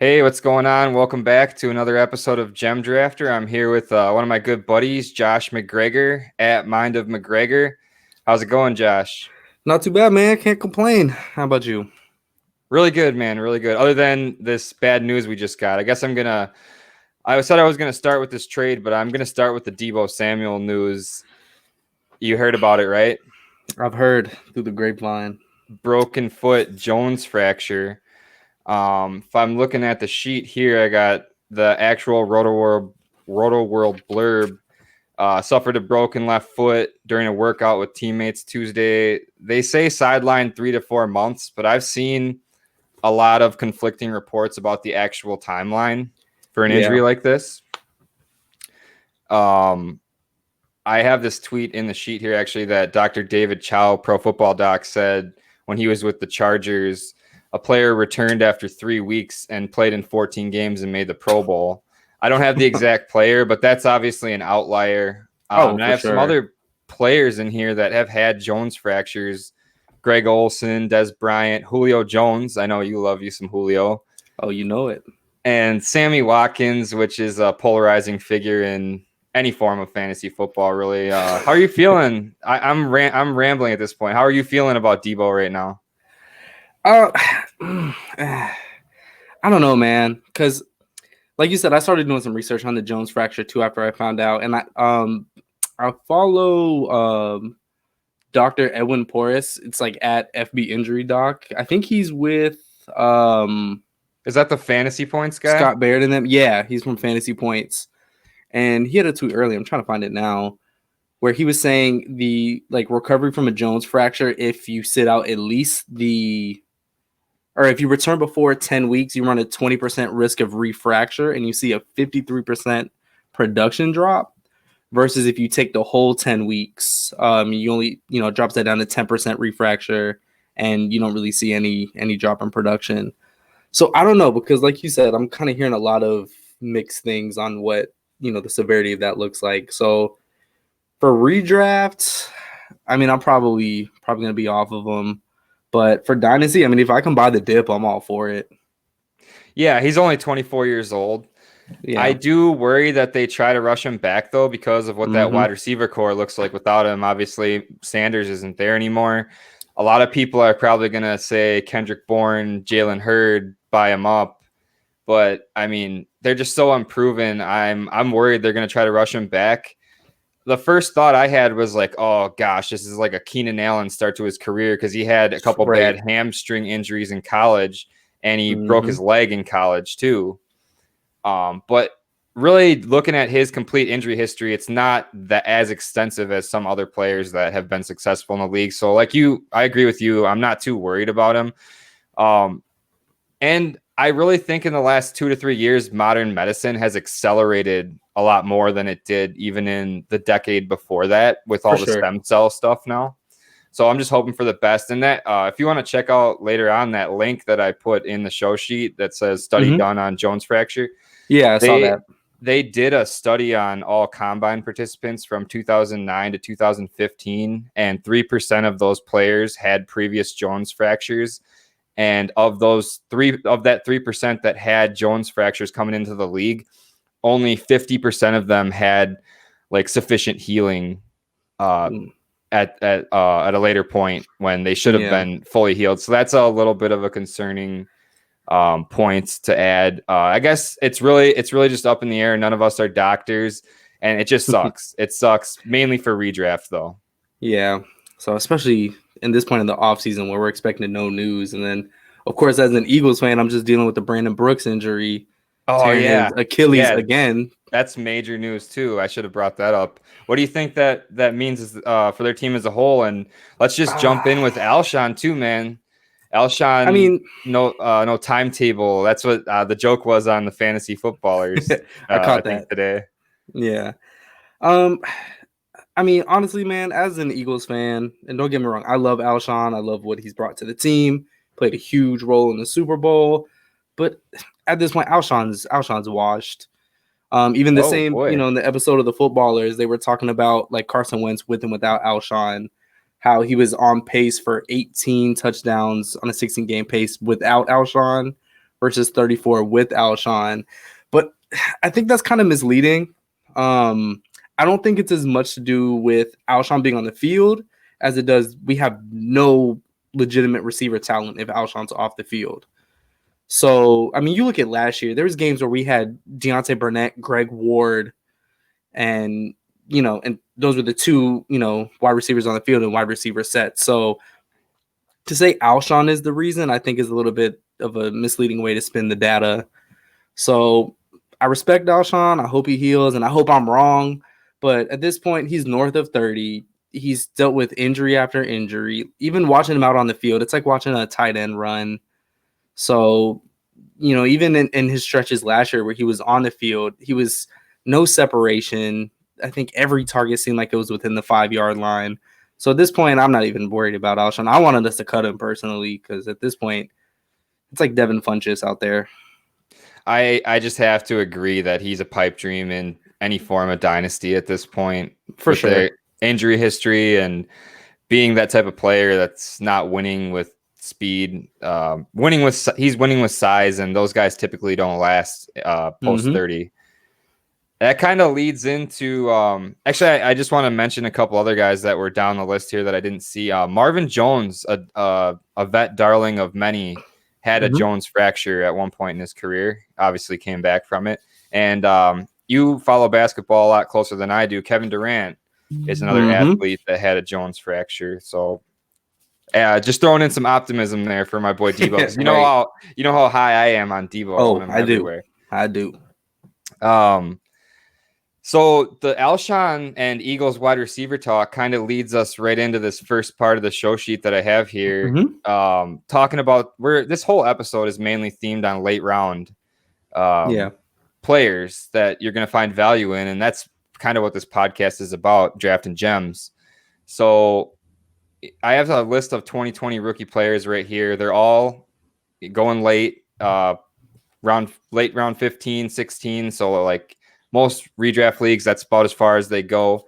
Hey, what's going on? Welcome back to another episode of Gem Drafter. I'm here with one of my good buddies, Josh MacGregor at Mind of MacGregor. How's it going, Josh? Not too bad, man. Can't complain. How about you? Really good, man. Really good. Other than this bad news we just got, I guess I said I was gonna start with this trade, but I'm gonna start with the Deebo Samuel news. You heard about it, right? I've heard through the grapevine. Broken foot, Jones fracture. If I'm looking at the sheet here, I got the actual Roto World blurb. Suffered a broken left foot during a workout with teammates Tuesday. They say sidelined 3 to 4 months, but I've seen a lot of conflicting reports about the actual timeline for an injury like this. I have this tweet in the sheet here actually that Dr. David Chow, Pro Football Doc, said when he was with the Chargers, a player returned after 3 weeks and played in 14 games and made the Pro Bowl. I don't have the exact player, but that's obviously an outlier. And I have some other players in here that have had Jones fractures. Greg Olsen, Des Bryant, Julio Jones. I know you love you some Julio. Oh, you know it. And Sammy Watkins, which is a polarizing figure in any form of fantasy football, really. How are you feeling? I'm rambling at this point. How are you feeling about Deebo right now? I don't know, man. Because, like you said, I started doing some research on the Jones fracture too after I found out, and I follow Dr. Edwin Porras. It's like at FB Injury Doc. I think he's with Is that the Fantasy Points guy? Scott Baird and them. Yeah, he's from Fantasy Points. And he had a tweet early. I'm trying to find it now, where he was saying the recovery from a Jones fracture, if you sit out at least or if you return before 10 weeks, you run a 20% risk of refracture and you see a 53% production drop. Versus if you take the whole 10 weeks, you only, drops that down to 10% refracture and you don't really see any drop in production. So I don't know, because like you said, I'm kind of hearing a lot of mixed things on what, the severity of that looks like. So for redraft, I mean, I'm probably going to be off of them. But for Dynasty, I mean, if I can buy the dip, I'm all for it. Yeah, he's only 24 years old. Yeah. I do worry that they try to rush him back, though, because of what that wide receiver core looks like without him. Obviously, Sanders isn't there anymore. A lot of people are probably going to say Kendrick Bourne, Jalen Hurd, buy him up. But, I mean, they're just so unproven. I'm worried they're going to try to rush him back. The first thought I had was like, oh, gosh, this is like a Keenan Allen start to his career because he had a couple bad hamstring injuries in college, and he broke his leg in college, too. But really looking at his complete injury history, it's not that as extensive as some other players that have been successful in the league. So like I agree with you. I'm not too worried about him. And I really think in the last 2 to 3 years, modern medicine has accelerated a lot more than it did even in the decade before that with all the stem cell stuff now. So I'm just hoping for the best. And that if you want to check out later on that link that I put in the show sheet that says study done on Jones fracture. Yeah, I saw that. They did a study on all combine participants from 2009 to 2015, and 3% of those players had previous Jones fractures. And of that 3% that had Jones fractures coming into the league, only 50% of them had like sufficient healing at a later point when they should have been fully healed. So that's a little bit of a concerning points to add. I guess it's really just up in the air. None of us are doctors, and it just sucks. It sucks mainly for redraft though. Yeah. So especially in this point in the offseason where we're expecting no news. And then of course, as an Eagles fan, I'm just dealing with the Brandon Brooks injury. Oh yeah. Achilles again. That's major news too. I should have brought that up. What do you think that means for their team as a whole? And let's just jump in with Alshon too, man. Alshon, I mean, no timetable. That's what the joke was on the fantasy footballers. I caught that today. Yeah. I mean, honestly, man, as an Eagles fan, and don't get me wrong, I love Alshon. I love what he's brought to the team. Played a huge role in the Super Bowl. But at this point, Alshon's washed. Even the same, in the episode of the Footballers, they were talking about like Carson Wentz with and without Alshon, how he was on pace for 18 touchdowns on a 16-game pace without Alshon versus 34 with Alshon. But I think that's kind of misleading. I don't think it's as much to do with Alshon being on the field as it does we have no legitimate receiver talent if Alshon's off the field. So, I mean, you look at last year, there was games where we had Deontay Burnett, Greg Ward, and, and those were the two, wide receivers on the field and wide receiver set. So to say Alshon is the reason, I think is a little bit of a misleading way to spin the data. So I respect Alshon. I hope he heals, and I hope I'm wrong. But at this point, he's north of 30. He's dealt with injury after injury. Even watching him out on the field, it's like watching a tight end run. So, even in his stretches last year where he was on the field, he was no separation. I think every target seemed like it was within the 5-yard line. So at this point, I'm not even worried about Alshon. I wanted us to cut him personally because at this point, it's like Devin Funchess out there. I just have to agree that he's a pipe dream in any form of dynasty at this point. For sure. Their injury history and being that type of player that's not winning with speed, he's winning with size, and those guys typically don't last post 30. That kind of leads into actually I just want to mention a couple other guys that were down the list here that I didn't see. Marvin Jones, a vet darling of many, had a Jones fracture at one point in his career, obviously came back from it. And you follow basketball a lot closer than I do. Kevin Durant is another athlete that had a Jones fracture. So just throwing in some optimism there for my boy Debo. You know how high I am on Debo. Oh, I do. So the Alshon and Eagles wide receiver talk kind of leads us right into this first part of the show sheet that I have here. Talking about this whole episode is mainly themed on late round players that you're going to find value in. And that's kind of what this podcast is about, drafting gems. So I have a list of 2020 rookie players right here. They're all going late round 15, 16. So like most redraft leagues, that's about as far as they go.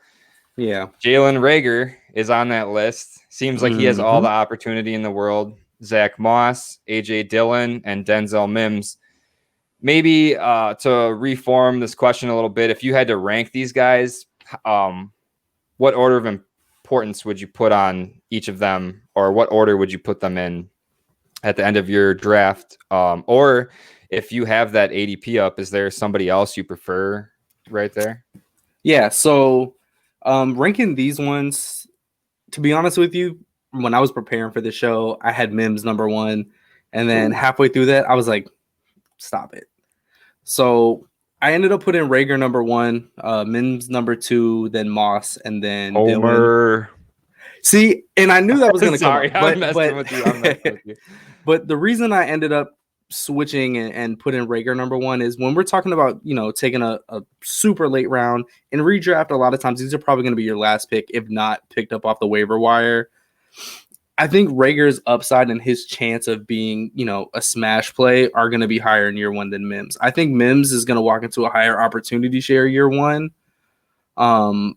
Yeah. Jalen Reagor is on that list. Seems like he has all the opportunity in the world. Zach Moss, AJ Dillon, and Denzel Mims. Maybe to reform this question a little bit, if you had to rank these guys, what order of importance would you put on each of them, or what order would you put them in at the end of your draft? Or if you have that ADP up, is there somebody else you prefer right there? Yeah, so ranking these ones, to be honest with you, when I was preparing for the show, I had Mims number 1. And then halfway through that, I was like, stop it. So I ended up putting Reagor number 1, Mims number 2, then Moss, and then Homer. Dillon. See, and I knew that was going to come up. I'm messing with you. But the reason I ended up switching and putting Reagor number 1 is when we're talking about, taking a super late round in redraft, a lot of times these are probably going to be your last pick, if not picked up off the waiver wire. I think Rager's upside and his chance of being, a smash play are going to be higher in year 1 than Mims. I think Mims is going to walk into a higher opportunity share year 1,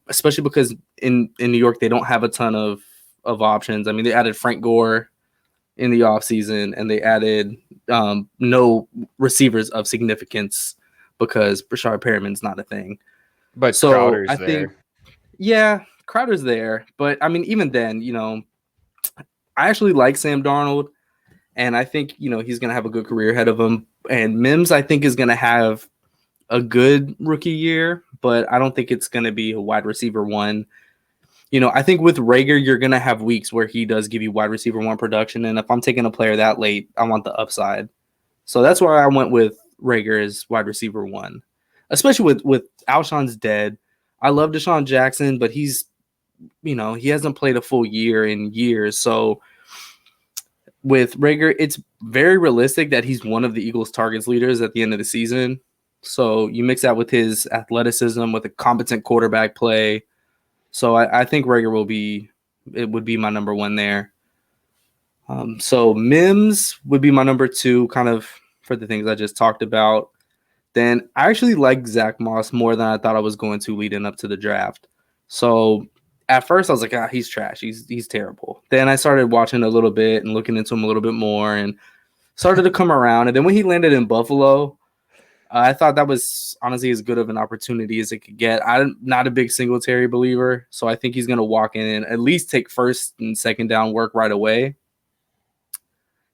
especially because in New York, they don't have a ton of options. I mean, they added Frank Gore in the offseason, and they added no receivers of significance because Brashard Perriman's not a thing. But so Crowder's I think, Crowder's there. But, I mean, even then, I actually like Sam Darnold, and I think, he's going to have a good career ahead of him. And Mims, I think, is going to have a good rookie year, but I don't think it's going to be a wide receiver 1. I think with Reagor, you're going to have weeks where he does give you wide receiver 1 production. And if I'm taking a player that late, I want the upside. So that's why I went with Reagor as wide receiver 1, especially with Alshon's dead. I love Deshaun Jackson, but he's, he hasn't played a full year in years. So with Reagor, it's very realistic that he's one of the Eagles' targets leaders at the end of the season. So you mix that with his athleticism, with a competent quarterback play. So I think Reagor would be my number 1 there. So Mims would be my number 2, kind of for the things I just talked about. Then I actually like Zach Moss more than I thought I was going to leading up to the draft. So at first I was like, he's trash. He's terrible. Then I started watching a little bit and looking into him a little bit more. And started to come around. And then when he landed in Buffalo, I thought that was honestly as good of an opportunity as it could get. I'm not a big Singletary believer, so I think he's going to walk in and at least take first and second down work right away.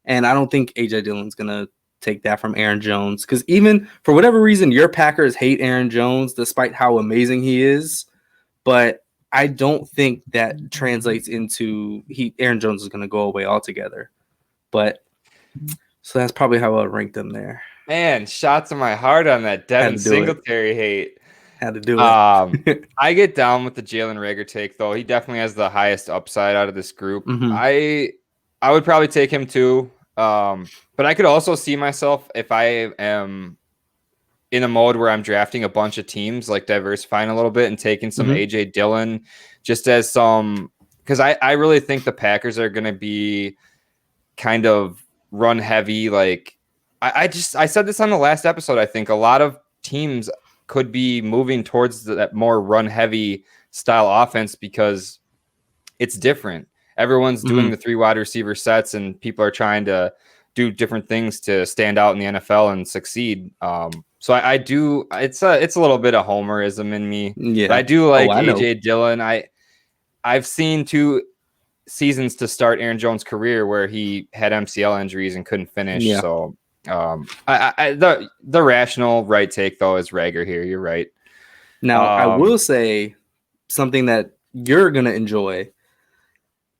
And I don't think A.J. Dillon's going to take that from Aaron Jones, because even for whatever reason, your Packers hate Aaron Jones despite how amazing he is. But I don't think that translates into Aaron Jones is going to go away altogether. But so that's probably how I'll rank them there. Man, shots in my heart on that Devin Singletary hate. Had to do it. I get down with the Jalen Reagor take, though. He definitely has the highest upside out of this group. Mm-hmm. I would probably take him too. But I could also see myself, if I am in a mode where I'm drafting a bunch of teams, like diversifying a little bit and taking some A.J. Dillon just as some, because I really think the Packers are going to be kind of run heavy. Like I said this on the last episode. I think a lot of teams could be moving towards that more run heavy style offense because it's different. Everyone's doing the 3 wide receiver sets, and people are trying to do different things to stand out in the NFL and succeed. So I do. It's a little bit of homerism in me. Yeah, but I do like A.J. Dillon. I've seen 2 seasons to start Aaron Jones' career where he had MCL injuries and couldn't finish. Yeah. So the rational right take though is Reagor here. You're right. Now I will say something that you're gonna enjoy.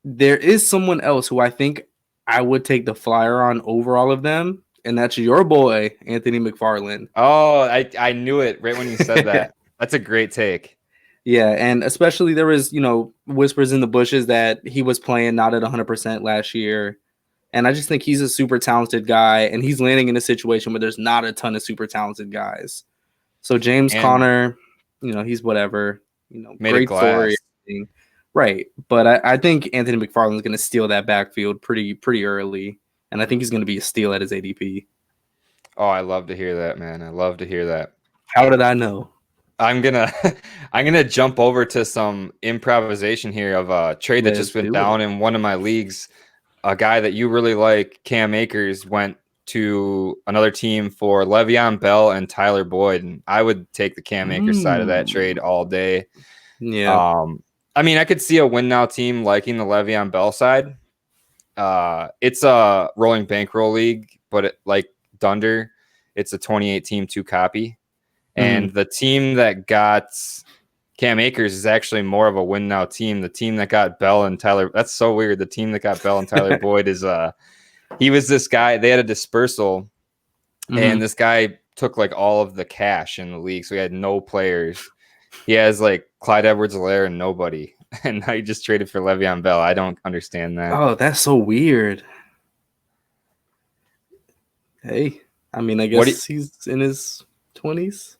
There is someone else who I think I would take the flyer on over all of them, and that's your boy Anthony McFarland. Oh, I knew it right when you said that. That's a great take. Yeah, and especially there was, whispers in the bushes that he was playing not at 100% last year. And I just think he's a super talented guy, and he's landing in a situation where there's not a ton of super talented guys. So James Conner, he's whatever, great story. Right. But I think Anthony McFarland is going to steal that backfield pretty early. And I think he's going to be a steal at his ADP. Oh, I love to hear that, man. I love to hear that. How did I know? I'm gonna jump over to some improvisation here of a trade that just went down in one of my leagues. A guy that you really like, Cam Akers, went to another team for Le'Veon Bell and Tyler Boyd, and I would take the Cam Akers side of that trade all day. Yeah. I mean, I could see a win now team liking the Le'Veon Bell side. It's a rolling bankroll league, but like Dunder, it's a 28 team 2 copy. And the team that got Cam Akers is actually more of a win now team. The team that got Bell and Tyler, that's so weird. The team that got Bell and Tyler Boyd is he was this guy. They had a dispersal, and this guy took like all of the cash in the league, so he had no players. He has like Clyde Edwards-Helaire and nobody, and now he just traded for Le'Veon Bell. I don't understand that. Oh, that's so weird. Hey, I mean, I guess he's in his 20s.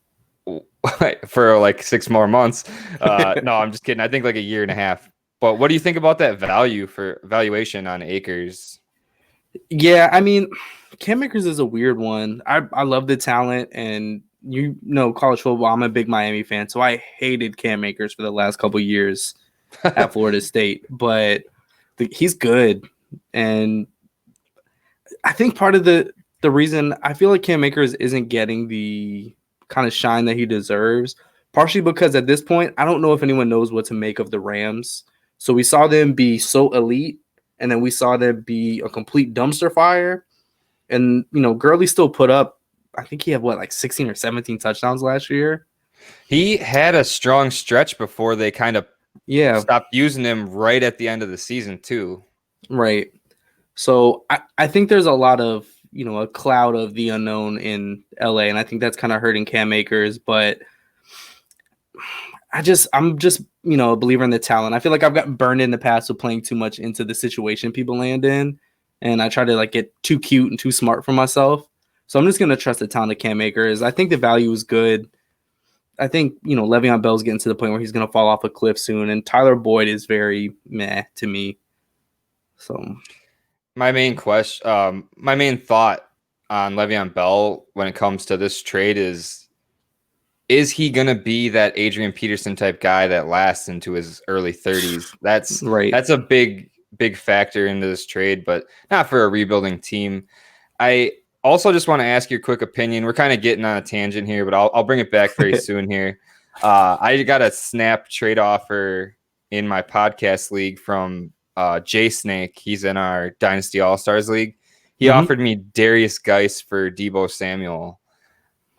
For like 6 more months. No, I'm just kidding. I think like a year and a half. But what do you think about that valuation on Akers? Yeah, I mean, Cam Akers is a weird one. I love the talent, and college football. I'm a big Miami fan, so I hated Cam Akers for the last couple of years at Florida State. But he's good, and I think part of the reason I feel like Cam Akers isn't getting the kind of shine that he deserves, partially because at this point I don't know if anyone knows what to make of the Rams. So we saw them be so elite, and then we saw them be a complete dumpster fire, and Gurley still put up, I think he had like 16 or 17 touchdowns last year. He had a strong stretch before they kind of stopped using him right at the end of the season too. Right. So I think there's a lot of a cloud of the unknown in LA. And I think that's kind of hurting Cam Akers, but I'm just, a believer in the talent. I feel like I've gotten burned in the past with playing too much into the situation people land in. And I try to get too cute and too smart for myself. So I'm just going to trust the talent of Cam Akers. I think the value is good. I think, Le'Veon Bell's getting to the point where he's going to fall off a cliff soon. And Tyler Boyd is very meh to me. So my main thought on Le'Veon Bell when it comes to this trade is he going to be that Adrian Peterson type guy that lasts into his early 30s? That's right. That's a big factor into this trade, but not for a rebuilding team. I also just want to ask your quick opinion. We're kind of getting on a tangent here, but I'll bring it back very soon here. I got a snap trade offer in my podcast league from Jay Snake. He's in our Dynasty All-Stars League. He offered me Darius Geis for Deebo Samuel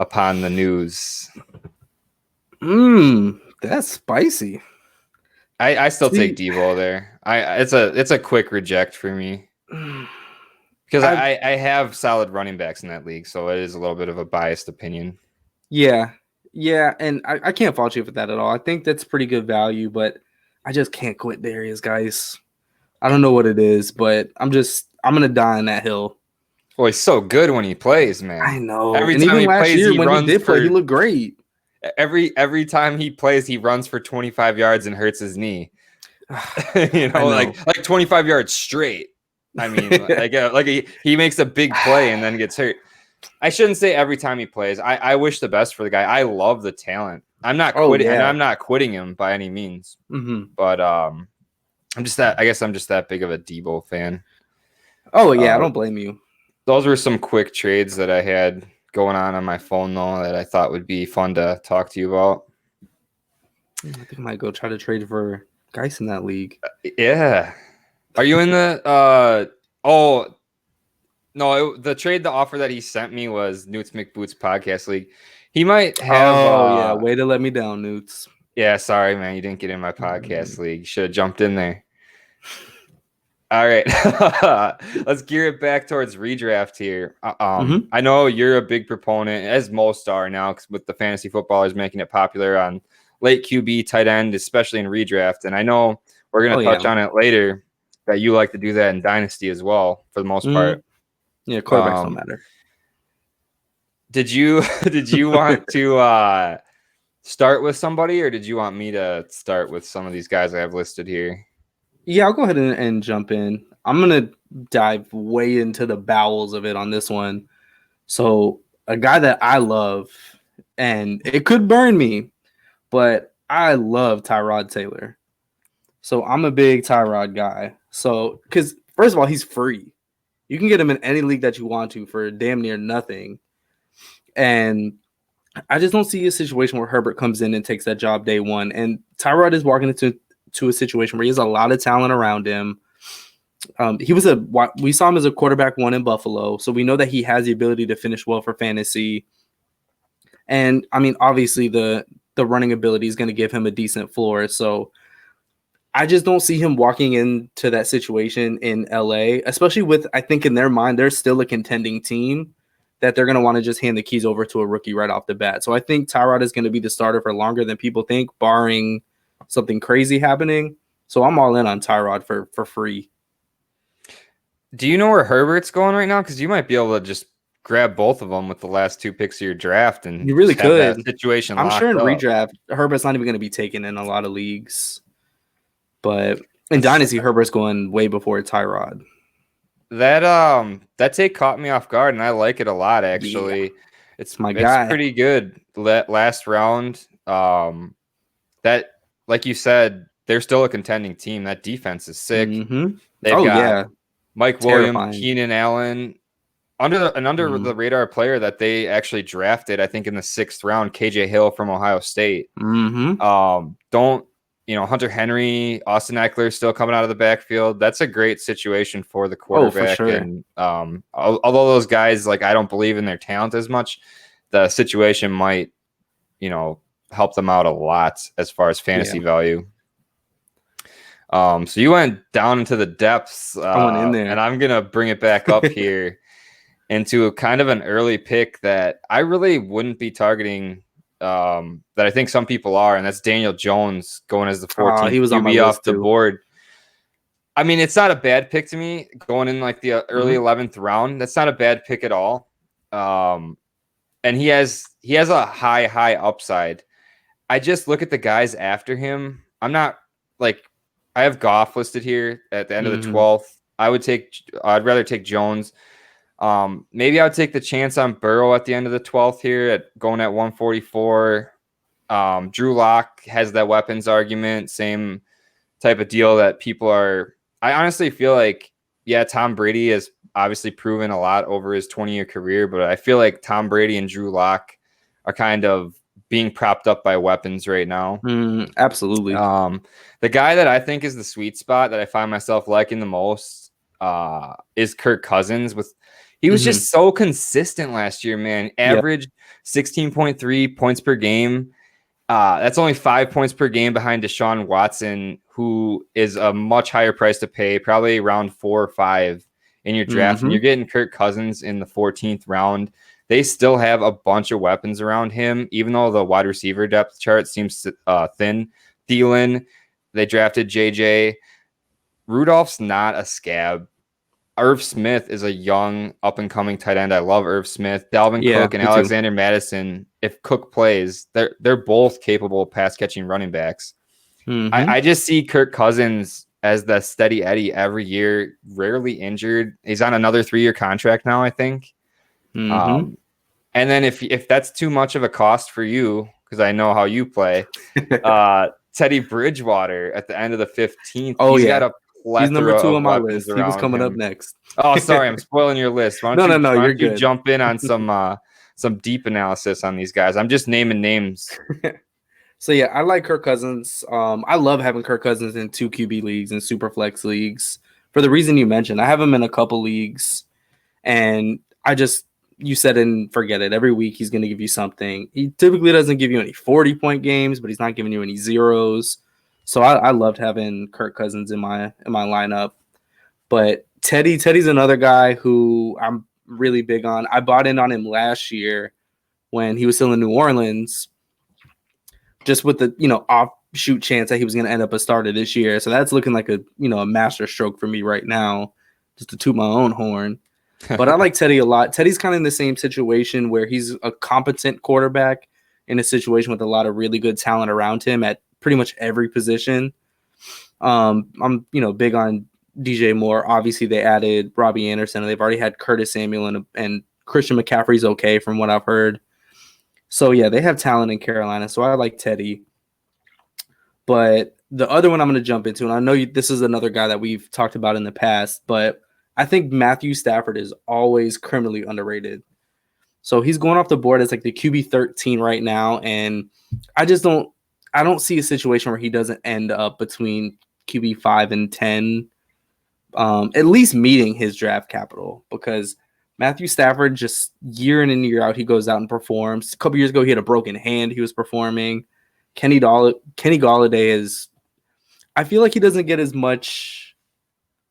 upon the news. That's spicy. I still take Deebo there. It's a quick reject for me. Because I have solid running backs in that league, so it is a little bit of a biased opinion. Yeah, and I can't fault you for that at all. I think that's pretty good value, but I just can't quit Darius, guys. I don't know what it is, but I'm gonna die on that hill. Well, he's so good when he plays, man. I know. Every time he plays, he runs. He looked great. Every time he plays, he runs for 25 yards and hurts his knee. Like 25 yards straight. I mean, he makes a big play and then gets hurt. I shouldn't say every time he plays. I wish the best for the guy. I love the talent. I'm not quitting. Yeah. I'm not quitting him by any means. But I guess I'm just that big of a Deebo fan. Oh yeah, I don't blame you. Those were some quick trades that I had going on my phone though that I thought would be fun to talk to you about. I think I might go try to trade for guys in that league. Yeah. Are you in the the offer that he sent me was Newt's McBoots Podcast League. He might have way to let me down, Newts. Yeah, sorry man, you didn't get in my podcast league. You should have jumped in there. All right. Let's gear it back towards redraft here. I know you're a big proponent, as most are now, with the fantasy footballers making it popular on late QB, tight end, especially in redraft. And I know we're going to touch on it later that you like to do that in Dynasty as well, for the most part. Yeah, quarterbacks don't matter. Did you want to start with somebody, or did you want me to start with some of these guys I have listed here? Yeah, I'll go ahead and jump in. I'm going to dive way into the bowels of it on this one. So a guy that I love, and it could burn me, but I love Tyrod Taylor. So I'm a big Tyrod guy. So, because first of all, he's free. You can get him in any league that you want to for damn near nothing. And I just don't see a situation where Herbert comes in and takes that job day one. And Tyrod is walking into a situation where he has a lot of talent around him. We saw him as a quarterback one in Buffalo, so we know that he has the ability to finish well for fantasy. And I mean, obviously the running ability is going to give him a decent floor. So I just don't see him walking into that situation in LA, especially with, I think in their mind, they're still a contending team that they're going to want to just hand the keys over to a rookie right off the bat. So I think Tyrod is going to be the starter for longer than people think, barring something crazy happening. So I'm all in on Tyrod for free. Do you know where Herbert's going right now? Because you might be able to just grab both of them with the last two picks of your draft, and you really could. That situation. I'm sure in redraft, Herbert's not even going to be taken in a lot of leagues. But in Dynasty, Herbert's going way before Tyrod. That take caught me off guard, and I like it a lot. Actually, yeah. It's my guy. It's pretty good. Last round. That, like you said, they're still a contending team. That defense is sick. Mm-hmm. They've got Mike Williams, Keenan Allen, under the radar player that they actually drafted, I think in the 6th round, KJ Hill from Ohio State. Hunter Henry, Austin Eckler still coming out of the backfield. That's a great situation for the quarterback. For sure. And although those guys, I don't believe in their talent as much, the situation might, help them out a lot as far as fantasy value. So you went down into the depths. I went in there. And I'm going to bring it back up here into a kind of an early pick that I really wouldn't be targeting, that I think some people are, and that's Daniel Jones going as the 14th he was on my QB off list the too. board. I mean, it's not a bad pick to me going in the early 11th round. That's not a bad pick at all. And he has a high upside. I just look at the guys after him. I'm not I have Goff listed here at the end of the 12th. I'd rather take Jones. Maybe I would take the chance on Burrow at the end of the 12th here going at 144. Drew Lock has that weapons argument, same type of deal that people are. I honestly feel like, Tom Brady is obviously proven a lot over his 20-year career, but I feel like Tom Brady and Drew Lock are kind of being propped up by weapons right now. Absolutely. The guy that I think is the sweet spot that I find myself liking the most is Kirk Cousins. He was just so consistent last year, man. Average 16.3 points per game. That's only 5 points per game behind Deshaun Watson, who is a much higher price to pay, probably around 4 or 5 in your draft. And you're getting Kirk Cousins in the 14th round. They still have a bunch of weapons around him, even though the wide receiver depth chart seems thin. Thielen, they drafted JJ. Rudolph's not a scab. Irv Smith is a young, up-and-coming tight end. I love Irv Smith. Dalvin Cook and Alexander Mattison, if Cook plays, they're both capable of pass-catching running backs. I just see Kirk Cousins as the steady Eddie every year, rarely injured. He's on another 3-year contract now, I think. And then if that's too much of a cost for you, because I know how you play, Teddy Bridgewater at the end of the 15th, he's got a plethora he's number 2 of on my weapons list. He was coming him. up next. Oh, sorry, I'm spoiling your list. Why don't you're you good. Jump in on some deep analysis on these guys? I'm just naming names. So yeah, I like Kirk Cousins. I love having Kirk Cousins in 2 QB leagues and super flex leagues for the reason you mentioned. I have him in a couple leagues, and you said it and forget it. Every week he's going to give you something. He typically doesn't give you any 40-point games, but he's not giving you any zeros. So I loved having Kirk Cousins in my lineup. But Teddy's another guy who I'm really big on. I bought in on him last year when he was still in New Orleans, just with the offshoot chance that he was going to end up a starter this year. So that's looking like a master stroke for me right now, just to toot my own horn. But I like Teddy a lot. Teddy's kind of in the same situation where he's a competent quarterback in a situation with a lot of really good talent around him at pretty much every position. I'm big on DJ Moore. Obviously, they added Robbie Anderson, and they've already had Curtis Samuel and Christian McCaffrey's okay from what I've heard. So yeah, they have talent in Carolina. So I like Teddy. But the other one I'm going to jump into, and I know this is another guy that we've talked about in the past, but I think Matthew Stafford is always criminally underrated. So he's going off the board as like the QB 13 right now, and I don't see a situation where he doesn't end up between QB 5 and 10, at least meeting his draft capital, because Matthew Stafford, just year in and year out, he goes out and performs. A couple years ago, he had a broken hand. He was performing. Kenny Golladay is, I feel like he doesn't get as much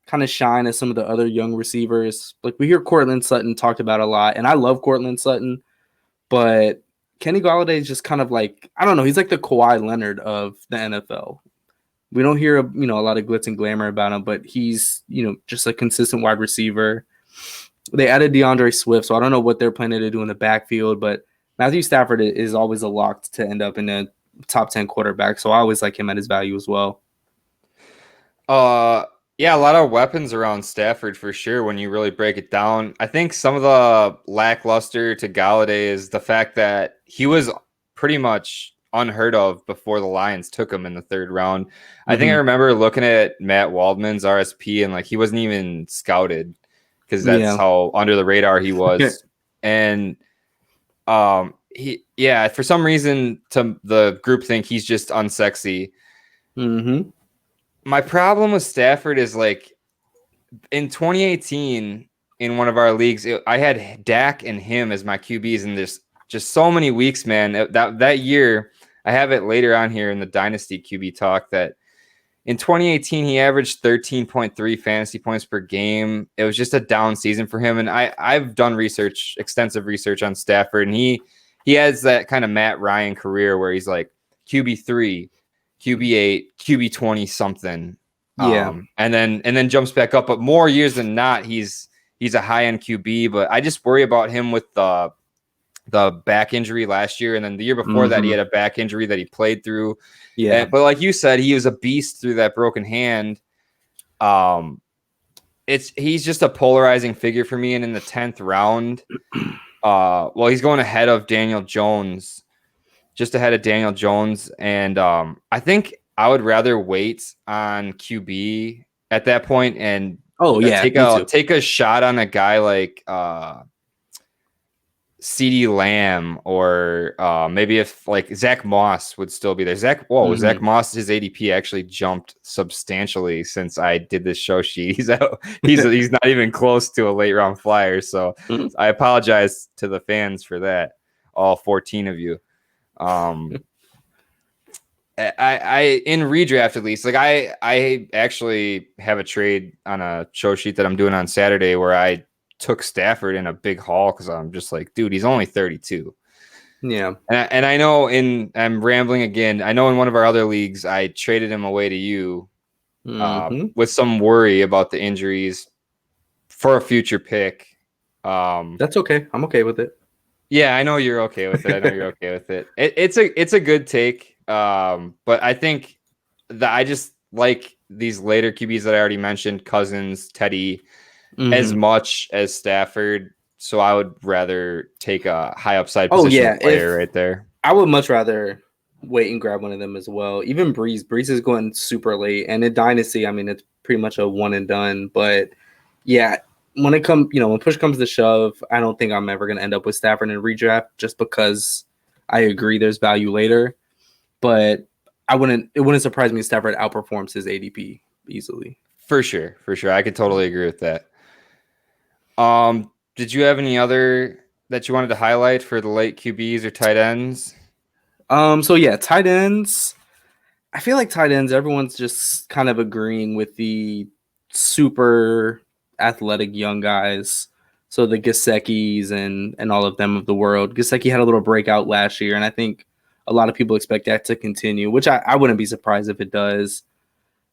kind of shine as some of the other young receivers. Like we hear Courtland Sutton talked about a lot, and I love Courtland Sutton, but Kenny Golladay is just kind of like, I don't know, he's like the Kawhi Leonard of the NFL. We don't hear a lot of glitz and glamour about him, but he's just a consistent wide receiver. They added DeAndre Swift, so I don't know what they're planning to do in the backfield, but Matthew Stafford is always a lock to end up in a top 10 quarterback, so I always like him at his value as well. Yeah, a lot of weapons around Stafford for sure when you really break it down. I think some of the lackluster to Golladay is the fact that he was pretty much unheard of before the Lions took him in the 3rd round. I think I remember looking at Matt Waldman's RSP and like he wasn't even scouted because that's how under the radar he was. And for some reason to the group think he's just unsexy. My problem with Stafford is like in 2018 in one of our leagues, I had Dak and him as my QBs, and there's just so many weeks, man. That year, I have it later on here in the Dynasty QB talk that in 2018 he averaged 13.3 fantasy points per game. It was just a down season for him, and I've done extensive research on Stafford, and he has that kind of Matt Ryan career where he's like QB3. QB8, QB20 something. And then jumps back up. But more years than not, he's a high-end QB. But I just worry about him with the back injury last year. And then the year before that, he had a back injury that he played through. But like you said, he was a beast through that broken hand. He's just a polarizing figure for me. And in the 10th round, he's going ahead of Daniel Jones. Just ahead of Daniel Jones. And I think I would rather wait on QB at that point and Oh yeah, me too. take a shot on a guy like CD Lamb, or maybe if like Zach Moss would still be there. Zach Moss, his ADP actually jumped substantially since I did this show sheet. He's out. He's not even close to a late round flyer. So I apologize to the fans for that, all 14 of you. I in redraft at least, like I actually have a trade on a show sheet that I'm doing on Saturday where I took Stafford in a big haul because I'm just like, dude, he's only 32. Yeah. And I know I'm rambling again. I know in one of our other leagues, I traded him away to you with some worry about the injuries for a future pick. That's okay. I'm okay with it. Yeah, I know you're okay with it. It's a good take. But I think that I just like these later QBs that I already mentioned, Cousins, Teddy, as much as Stafford. So I would rather take a high upside position player right there. I would much rather wait and grab one of them as well. Even Breeze. Breeze is going super late. And in Dynasty, I mean, it's pretty much a one and done. But yeah, when push comes to shove, I don't think I'm ever going to end up with Stafford in redraft just because I agree there's value later. But it wouldn't surprise me if Stafford outperforms his ADP easily. For sure. I could totally agree with that. Did you have any other that you wanted to highlight for the late QBs or tight ends? So yeah, tight ends. I feel like tight ends, everyone's just kind of agreeing with the super athletic young guys. So the Gesicki's and all of them of the world. Gesicki had a little breakout last year, and I think a lot of people expect that to continue, which I wouldn't be surprised if it does.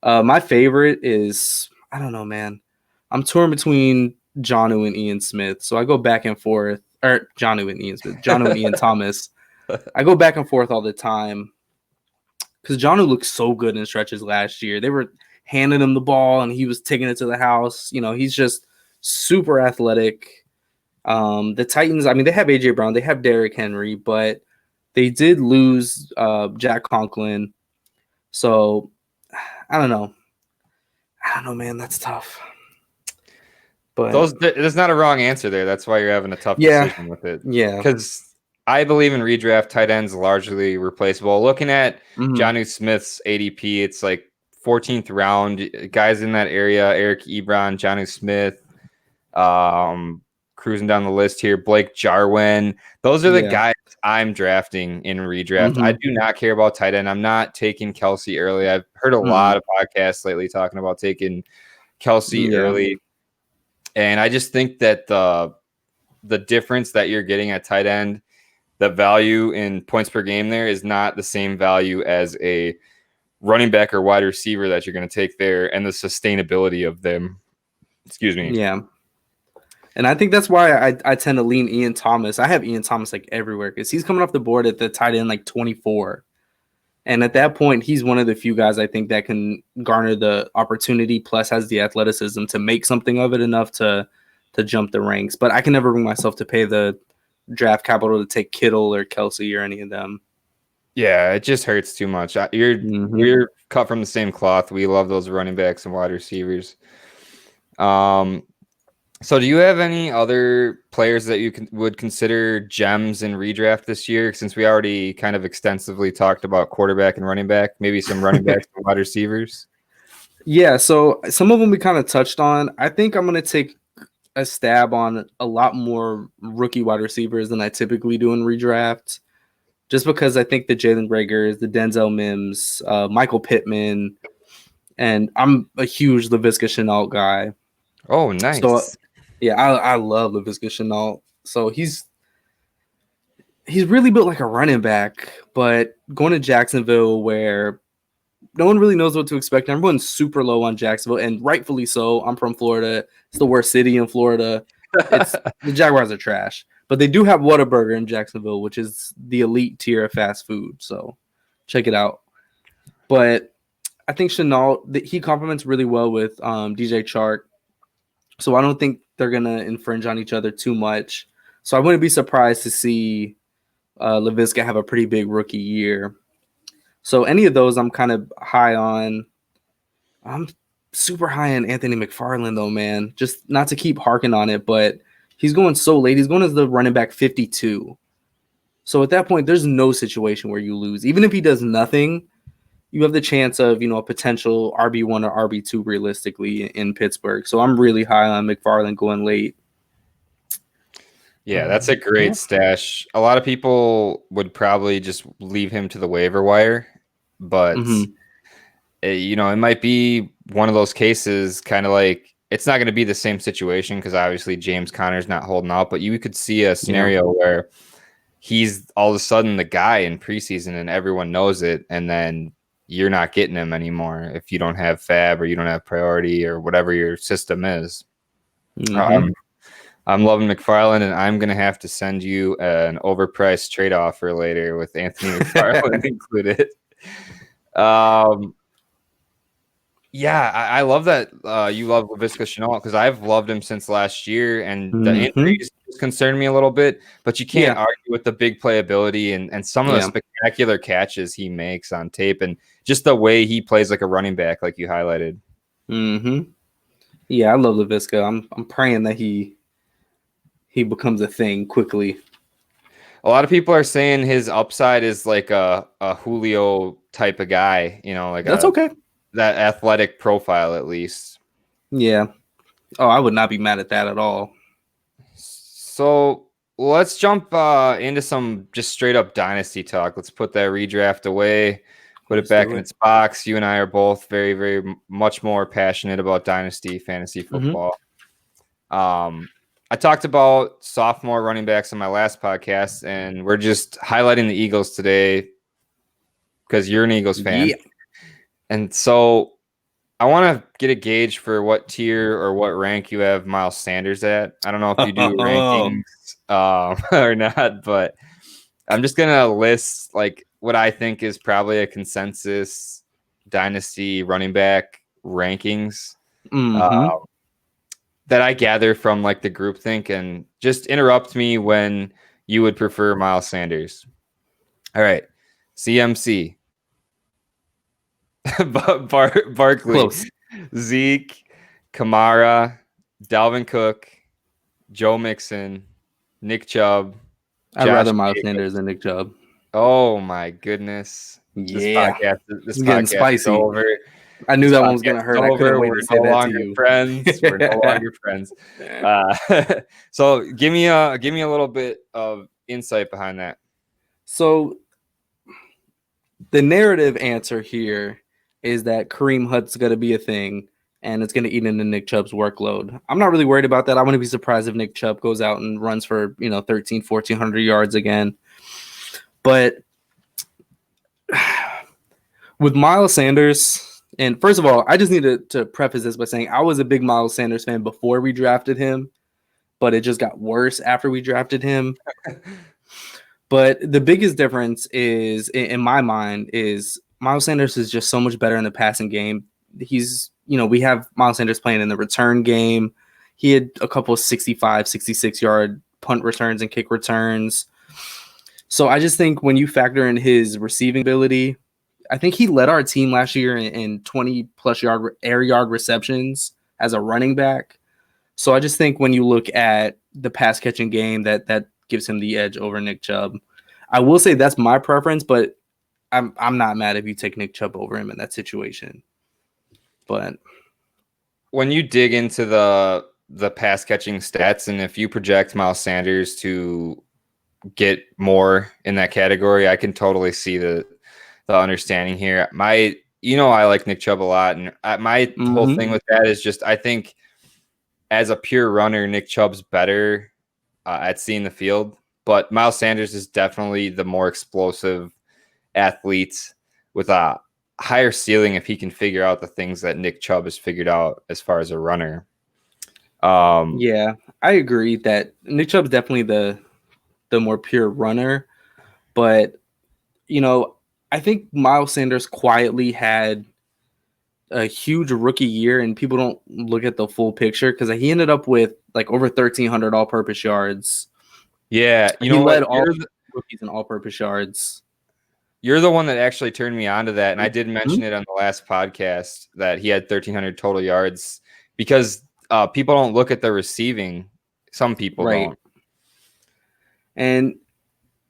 My favorite is, I don't know, man. I'm torn between Jonnu and Ian Smith. So I go back and forth. Or Jonnu and Ian Smith. Jonnu and Ian Thomas. I go back and forth all the time. Because Jonnu looked so good in stretches last year. They were handing him the ball, and he was taking it to the house. He's just super athletic. The Titans, I mean, they have A.J. Brown. They have Derrick Henry. But they did lose Jack Conklin. So, I don't know, man. That's tough. But there's not a wrong answer there. That's why you're having a tough decision with it. Yeah. Because I believe in redraft, tight ends largely replaceable. Looking at Jonnu Smith's ADP, it's like 14th round. Guys in that area, Eric Ebron, Jonnu Smith, cruising down the list here, Blake Jarwin. Those are the guys I'm drafting in redraft. I do not care about tight end. I'm not taking Kelsey early. I've heard a lot of podcasts lately talking about taking Kelsey early. And I just think that the difference that you're getting at tight end, the value in points per game there is not the same value as a running back or wide receiver that you're going to take there, and the sustainability of them. Excuse me. Yeah. And I think that's why I tend to lean Ian Thomas. I have Ian Thomas like everywhere because he's coming off the board at the tight end like 24. And at that point, he's one of the few guys I think that can garner the opportunity, plus has the athleticism to make something of it enough to jump the ranks. But I can never bring myself to pay the draft capital to take Kittle or Kelsey or any of them. Yeah, it just hurts too much. We're cut from the same cloth. We love those running backs and wide receivers. So do you have any other players that you would consider gems in redraft this year? Since we already kind of extensively talked about quarterback and running back, maybe some running backs and wide receivers. Yeah, so some of them we kind of touched on. I think I'm going to take a stab on a lot more rookie wide receivers than I typically do in redraft, just because I think the Jalen Reagors, the Denzel Mims, Michael Pittman, and I'm a huge Laviska Shenault guy. Oh, nice. So, yeah, I love Laviska Shenault. So he's really built like a running back, but going to Jacksonville where no one really knows what to expect. Everyone's super low on Jacksonville, and rightfully so. I'm from Florida. It's the worst city in Florida. The Jaguars are trash. But they do have Whataburger in Jacksonville, which is the elite tier of fast food. So check it out. But I think Shenault, he complements really well with DJ Chark. So I don't think they're going to infringe on each other too much. So I wouldn't be surprised to see Laviska have a pretty big rookie year. So any of those I'm kind of high on. I'm super high on Anthony McFarland, though, man. Just not to keep harking on it, but he's going so late. He's going as the running back 52. So at that point, there's no situation where you lose. Even if he does nothing, you have the chance of, a potential RB1 or RB2 realistically in Pittsburgh. So I'm really high on McFarland going late. Yeah, that's a great stash. A lot of people would probably just leave him to the waiver wire, but it might be one of those cases, kind of like it's not going to be the same situation because obviously James Conner's not holding out, but you could see a scenario where he's all of a sudden the guy in preseason and everyone knows it, and then you're not getting him anymore if you don't have Fab or you don't have priority or whatever your system is. I'm loving McFarland, and I'm going to have to send you an overpriced trade offer later with Anthony McFarland included. Yeah, I love that you love Laviska Shenault because I've loved him since last year, and the injuries concern me a little bit, but you can't argue with the big playability and some of the spectacular catches he makes on tape and just the way he plays like a running back, like you highlighted. Yeah, I love Laviska. I'm praying that he becomes a thing quickly. A lot of people are saying his upside is like a Julio type of guy, like that's okay. That athletic profile, at least. Yeah. Oh, I would not be mad at that at all. So let's jump into some just straight up dynasty talk. Let's put that redraft away, put it back in its box. You and I are both very, very much more passionate about dynasty fantasy football. I talked about sophomore running backs on my last podcast, and we're just highlighting the Eagles today because you're an Eagles fan. Yeah. And so I want to get a gauge for what tier or what rank you have Miles Sanders at. I don't know if you do rankings or not, but I'm just going to list like what I think is probably a consensus dynasty running back rankings that I gather from like the groupthink, and just interrupt me when you would prefer Miles Sanders. All right. CMC. Barkley, close. Zeke, Kamara, Dalvin Cook, Joe Mixon, Nick Chubb. I'd rather Miles Sanders than Nick Chubb. Oh my goodness! Yeah, this getting spicy. Is over. I knew that one was gonna hurt. I couldn't wait to say that to you. We're no longer friends. So give me a little bit of insight behind that. So the narrative answer here is that Kareem Hunt's going to be a thing, and it's going to eat into Nick Chubb's workload. I'm not really worried about that. I wouldn't be surprised if Nick Chubb goes out and runs for 1,400 yards again. But with Miles Sanders, and first of all, I just need to preface this by saying I was a big Miles Sanders fan before we drafted him, but it just got worse after we drafted him. But the biggest difference is, in my mind, is Miles Sanders is just so much better in the passing game. He's, we have Miles Sanders playing in the return game. He had a couple of 65, 66-yard punt returns and kick returns. So I just think when you factor in his receiving ability, I think he led our team last year in 20-plus air yard receptions as a running back. So I just think when you look at the pass-catching game, that gives him the edge over Nick Chubb. I will say that's my preference, but I'm not mad if you take Nick Chubb over him in that situation. But when you dig into the pass catching stats, and if you project Miles Sanders to get more in that category, I can totally see the understanding here. I like Nick Chubb a lot, and my whole thing with that is just I think as a pure runner, Nick Chubb's better at seeing the field, but Miles Sanders is definitely the more explosive athlete with a higher ceiling if he can figure out the things that Nick Chubb has figured out as far as a runner. Yeah, I agree that Nick Chubb's definitely the more pure runner, but I think Miles Sanders quietly had a huge rookie year, and people don't look at the full picture because he ended up with like over 1,300 all-purpose yards. Yeah, he led all rookies in all-purpose yards. You're the one that actually turned me on to that, and I did mention Mm-hmm. it on the last podcast that he had 1,300 total yards because people don't look at the receiving. Some people Right. don't. And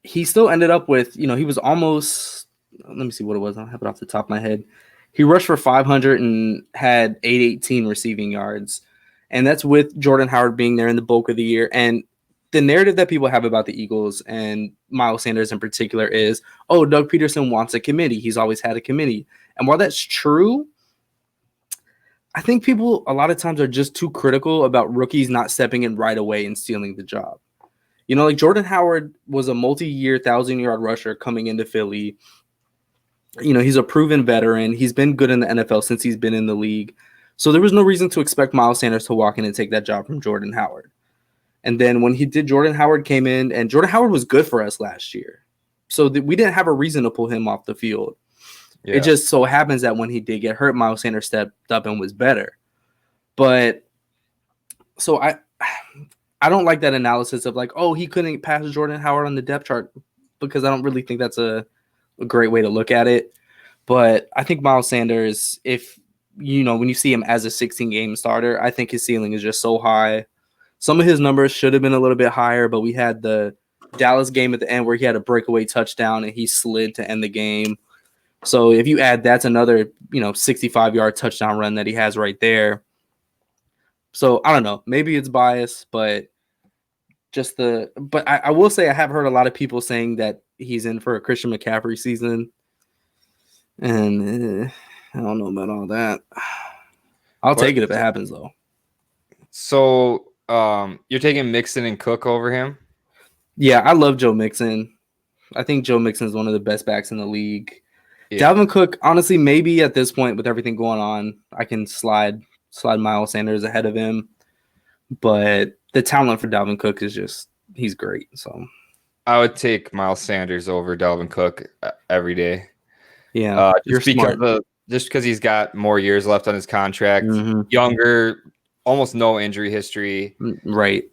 he still ended up with, he was almost, let me see what it was. I don't have it off the top of my head. He rushed for 500 and had 818 receiving yards. And that's with Jordan Howard being there in the bulk of the year. And the narrative that people have about the Eagles and Miles Sanders in particular is, oh, Doug Peterson wants a committee. He's always had a committee. And while that's true, I think people a lot of times are just too critical about rookies not stepping in right away and stealing the job. Like Jordan Howard was a multi-year 1,000-yard rusher coming into Philly. He's a proven veteran. He's been good in the NFL since he's been in the league. So there was no reason to expect Miles Sanders to walk in and take that job from Jordan Howard. And then when he did, Jordan Howard came in, and Jordan Howard was good for us last year. So we didn't have a reason to pull him off the field. Yeah. It just so happens that when he did get hurt, Miles Sanders stepped up and was better. But so I don't like that analysis of like, oh, he couldn't pass Jordan Howard on the depth chart, because I don't really think that's a great way to look at it. But I think Miles Sanders, if when you see him as a 16-game starter, I think his ceiling is just so high. Some of his numbers should have been a little bit higher, but we had the Dallas game at the end where he had a breakaway touchdown and he slid to end the game. So if you add that's another 65-yard touchdown run that he has right there. So I don't know, maybe it's bias, but I will say I have heard a lot of people saying that he's in for a Christian McCaffrey season, and I don't know about all that. I'll take it if it happens though. So you're taking Mixon and Cook over him? Yeah, I love Joe Mixon. I think Joe Mixon is one of the best backs in the league. Yeah. Dalvin Cook, honestly, maybe at this point with everything going on, I can slide Miles Sanders ahead of him. But the talent for Dalvin Cook is just, he's great. So I would take Miles Sanders over Dalvin Cook every day. Yeah, just because he's got more years left on his contract, younger, almost no injury history. Right.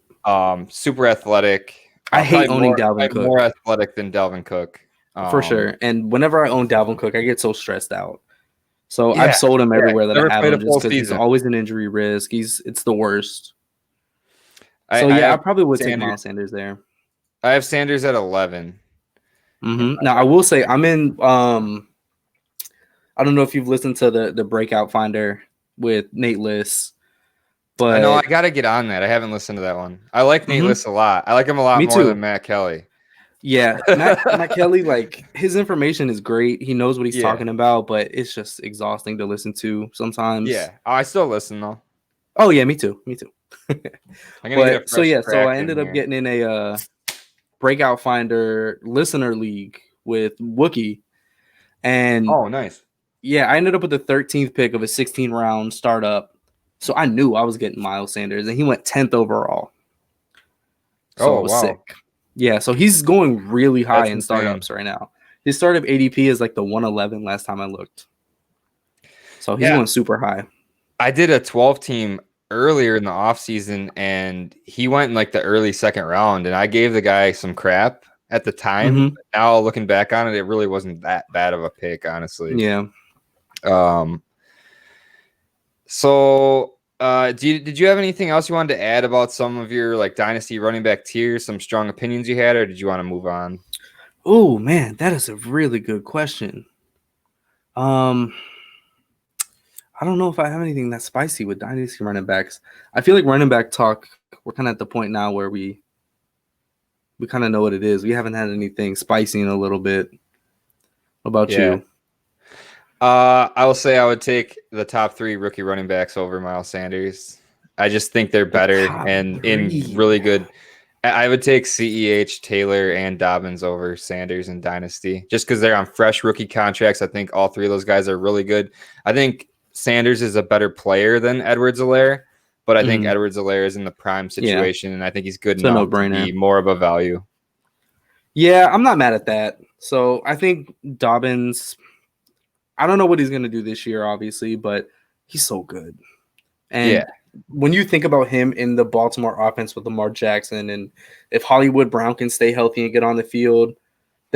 Super athletic. I hate owning Dalvin Cook. More athletic than Dalvin Cook. For sure. And whenever I own Dalvin Cook, I get so stressed out. So yeah, I've sold him everywhere that I have him just because he's always an injury risk. It's the worst. I probably would take Miles Sanders there. I have Sanders at 11. Now I will say I'm in. I don't know if you've listened to the Breakout Finder with Nate Liss, but I know I got to get on that. I haven't listened to that one. I like Nate Liss a lot. I like him a lot more than Matt Kelly. Yeah, Matt Kelly, like his information is great. He knows what he's talking about, but it's just exhausting to listen to sometimes. Yeah, I still listen though. Oh yeah, me too. So I ended up here. getting in a Breakout Finder listener league with Wookie, and oh nice. Yeah, I ended up with the 13th pick of a 16-round startup, so I knew I was getting Miles Sanders, and he went 10th overall. So it was sick. Yeah, so he's going really high in startups right now. His startup ADP is like the 111 last time I looked. So he's going super high. I did a 12-team earlier in the offseason, and he went in like the early second round, and I gave the guy some crap at the time. But now looking back on it, it really wasn't that bad of a pick, honestly. Yeah. So did you have anything else you wanted to add about some of your like dynasty running back tiers, some strong opinions you had, or did you want to move on? Oh man, that is a really good question. I don't know if I have anything that's spicy with dynasty running backs. I feel like running back talk, we're kind of at the point now where we kind of know what it is. We haven't had anything spicy in a little bit. What about you? I will say I would take the top 3 rookie running backs over Miles Sanders. I just think they're better and in really good. I would take CEH, Taylor, and Dobbins over Sanders in Dynasty just because they're on fresh rookie contracts. I think all 3 of those guys are really good. I think Sanders is a better player than Edwards-Helaire, but I think Edwards-Helaire is in the prime situation, and I think he's good enough to be more of a value. Yeah, I'm not mad at that. So I think Dobbins, I don't know what he's going to do this year, obviously, but he's so good. And when you think about him in the Baltimore offense with Lamar Jackson, and if Hollywood Brown can stay healthy and get on the field,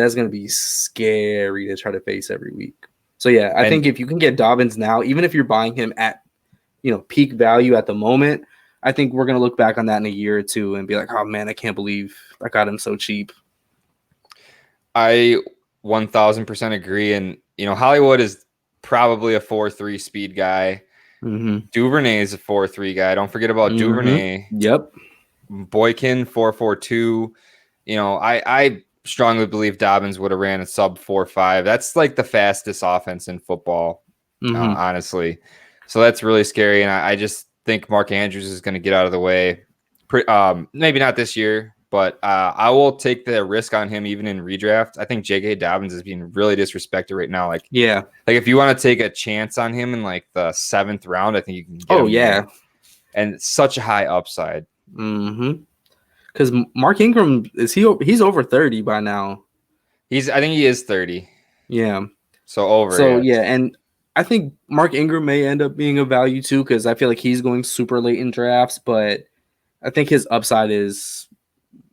that's going to be scary to try to face every week. So, yeah, I think if you can get Dobbins now, even if you're buying him at, peak value at the moment, I think we're going to look back on that in a year or two and be like, oh, man, I can't believe I got him so cheap. I 1000% agree. And, Hollywood is probably a 4.3 speed guy. Mm-hmm. Duvernay is a 4.3 guy. Don't forget about Duvernay. Yep. Boykin 4.42. I strongly believe Dobbins would have ran a sub 4.5. That's like the fastest offense in football, honestly. So that's really scary. And I just think Mark Andrews is going to get out of the way. Maybe not this year, but I will take the risk on him even in redraft. I think J.K. Dobbins is being really disrespected right now. Like if you want to take a chance on him in like the 7th round, I think you can get him. Yeah. And it's such a high upside. Because Mark Ingram, he's over 30 by now. I think he is 30. Yeah. So and I think Mark Ingram may end up being a value too, because I feel like he's going super late in drafts, but I think his upside is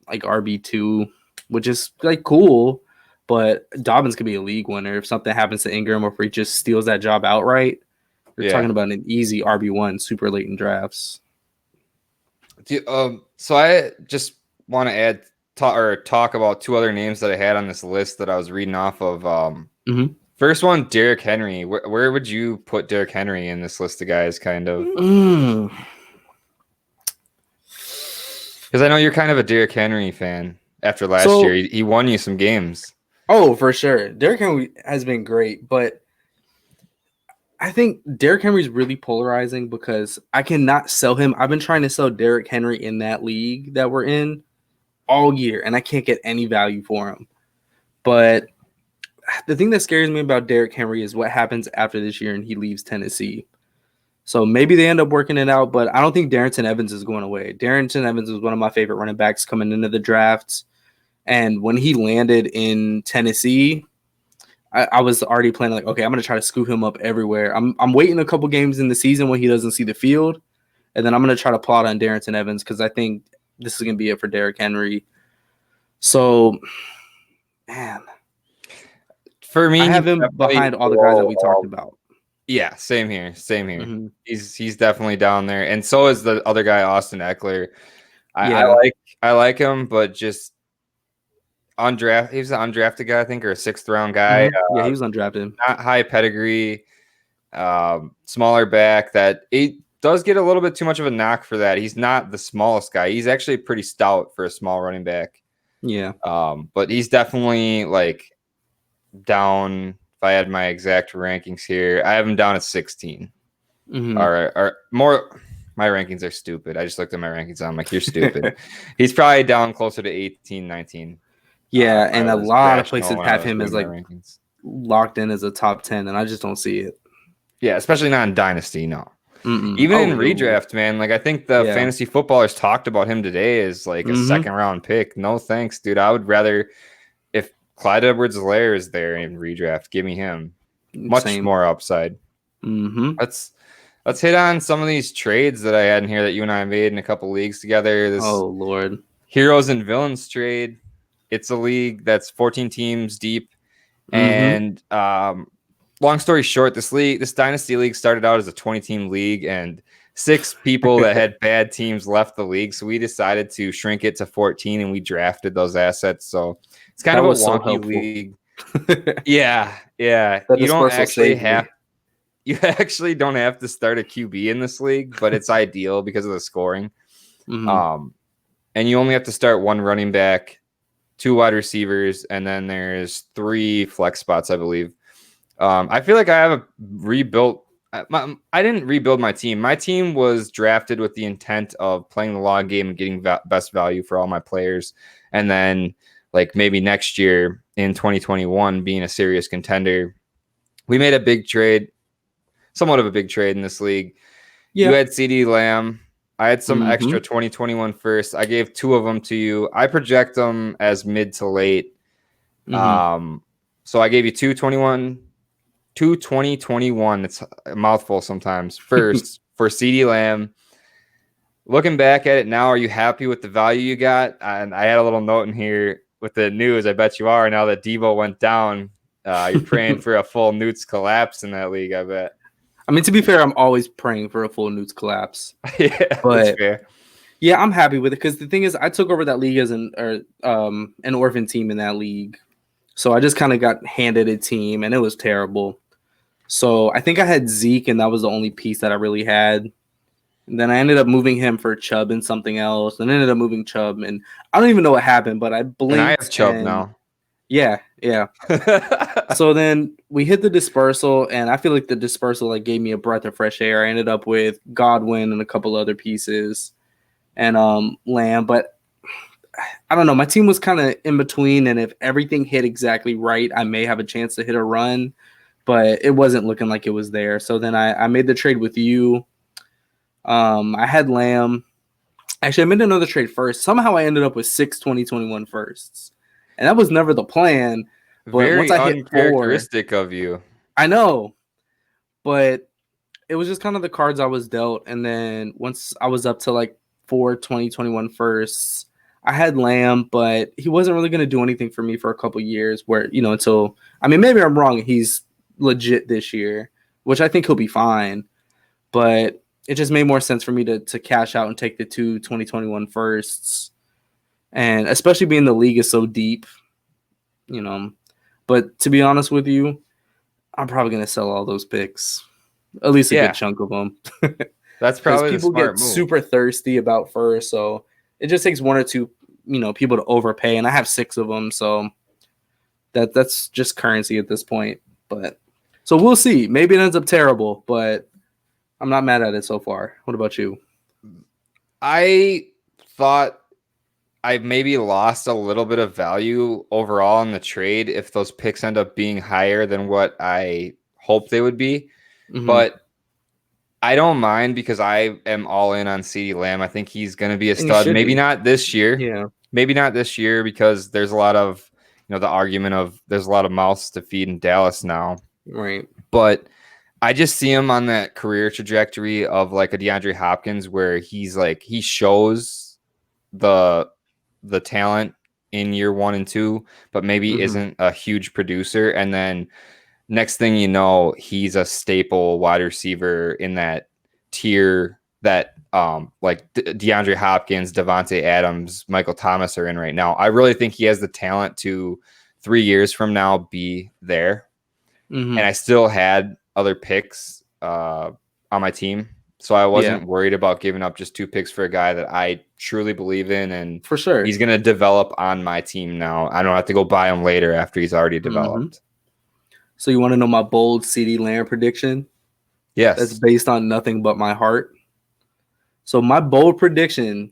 like RB2, which is like cool, but Dobbins could be a league winner if something happens to Ingram or if he just steals that job outright. You're talking about an easy RB1 super late in drafts. So I just want to talk about 2 other names that I had on this list that I was reading off of. First one, Derrick Henry. Where would you put Derrick Henry in this list of guys, kind of? Because I know you're kind of a Derrick Henry fan after last year. He won you some games. Oh, for sure. Derrick Henry has been great, but I think Derrick Henry is really polarizing because I cannot sell him. I've been trying to sell Derrick Henry in that league that we're in all year, and I can't get any value for him. But the thing that scares me about Derrick Henry is what happens after this year and he leaves Tennessee. So maybe they end up working it out, but I don't think Darrington Evans is going away. Darrington Evans was one of my favorite running backs coming into the drafts. And when he landed in Tennessee, I was already planning like, okay, I'm going to try to scoop him up everywhere. I'm waiting a couple games in the season when he doesn't see the field, and then I'm going to try to plot on Darrington Evans because I think this is going to be it for Derrick Henry. So, man. For me, I have him behind all the guys that we talked about. Yeah, same here. He's definitely down there, and so is the other guy, Austin Eckler. I like him, but just undrafted. He was an undrafted guy, I think, or a 6th round guy. Yeah, he was undrafted. Not high pedigree, smaller back. That he does get a little bit too much of a knock for that. He's not the smallest guy. He's actually pretty stout for a small running back. Yeah. But he's definitely like down. If I had my exact rankings here, I have him down at 16. Or more. My rankings are stupid. I just looked at my rankings. I'm like, you're stupid. He's probably down closer to 18, 19. Yeah, and a lot of places have him as like locked in as a top 10, and I just don't see it. Yeah, especially not in Dynasty, no. Even in redraft, man. Like I think the fantasy footballers talked about him today as like a 2nd round pick. No thanks, dude. I would rather if Clyde Edwards-Helaire is there in redraft, give me him. Much more upside. Let's hit on some of these trades that I had in here that you and I made in a couple leagues together. This Lord. Heroes and Villains trade. It's a league that's 14 teams deep. And long story short, this Dynasty League started out as a 20-team league, and 6 people that had bad teams left the league. So we decided to shrink it to 14, and we drafted those assets. So it's kind of a wonky league. Yeah. You actually don't have to start a QB in this league, but it's ideal because of the scoring. And you only have to start 1 running back, 2 wide receivers, and then there's 3 flex spots, I believe. I feel like I have rebuilt. I didn't rebuild my team. My team was drafted with the intent of playing the long game and getting best value for all my players. And then like maybe next year in 2021, being a serious contender. We made a big trade, somewhat of a big trade in this league. You had CeeDee Lamb. I had some extra 2021 first. I gave 2 of them to you. I project them as mid to late. So I gave you 2021. It's a mouthful sometimes. First for CeeDee Lamb. Looking back at it now, are you happy with the value you got? And I had a little note in here. with the news. I bet you are. Now that Debo went down, you're praying for a full Newt's collapse in that league, I bet. I mean, to be fair, I'm always praying for a full Newt's collapse. Yeah, that's fair. Yeah, I'm happy with it because the thing is, I took over that league as an orphan team in that league. So I just kind of got handed a team, and it was terrible. So I think I had Zeke, and that was the only piece that I really had. And then I ended up moving him for Chubb and something else, and ended up moving Chubb, and I don't even know what happened, but I blinked. And I have Chubb now. Yeah. So then we hit the dispersal, and I feel like the dispersal like gave me a breath of fresh air. I ended up with Godwin and a couple other pieces, and Lamb, but I don't know. My team was kind of in between, and if everything hit exactly right, I may have a chance to hit a run, but it wasn't looking like it was there. So then I made the trade with you. I had Lamb. Actually, I made another trade first. Somehow I ended up with 6 2021 firsts. And that was never the plan. But Very once I hit uncharacteristic of you. I know. But it was just kind of the cards I was dealt. And then once I was up to like 4 2021 firsts, I had Lamb, but he wasn't really going to do anything for me for a couple years where, until, I mean, maybe I'm wrong. He's legit this year, which I think he'll be fine. But it just made more sense for me to cash out and take the 2 2021 firsts. And especially being the league is so deep, But to be honest with you, I'm probably going to sell all those picks, at least a good chunk of them. That's probably people the smart get move. super thirsty about first, so it just takes 1 or 2, people to overpay, and I have 6 of them, so that's just currency at this point. But so we'll see. Maybe it ends up terrible, but I'm not mad at it so far. What about you? I thought I maybe lost a little bit of value overall in the trade if those picks end up being higher than what I hoped they would be. Mm-hmm. But I don't mind because I am all in on CeeDee Lamb. I think he's going to be a stud. Maybe not this year. Yeah. Maybe not this year because there's a lot of, the argument of there's a lot of mouths to feed in Dallas now. Right. But I just see him on that career trajectory of like a DeAndre Hopkins where he's like, he shows the talent in year 1 and 2, but maybe isn't a huge producer. And then next thing you know, he's a staple wide receiver in that tier that like DeAndre Hopkins, Devontae Adams, Michael Thomas are in right now. I really think he has the talent to 3 years from now be there. And I still had other picks on my team. So I wasn't worried about giving up just 2 picks for a guy that I truly believe in. And for sure, he's going to develop on my team now. I don't have to go buy him later after he's already developed. So you want to know my bold CeeDee Lamb prediction? Yes. That's based on nothing but my heart. So my bold prediction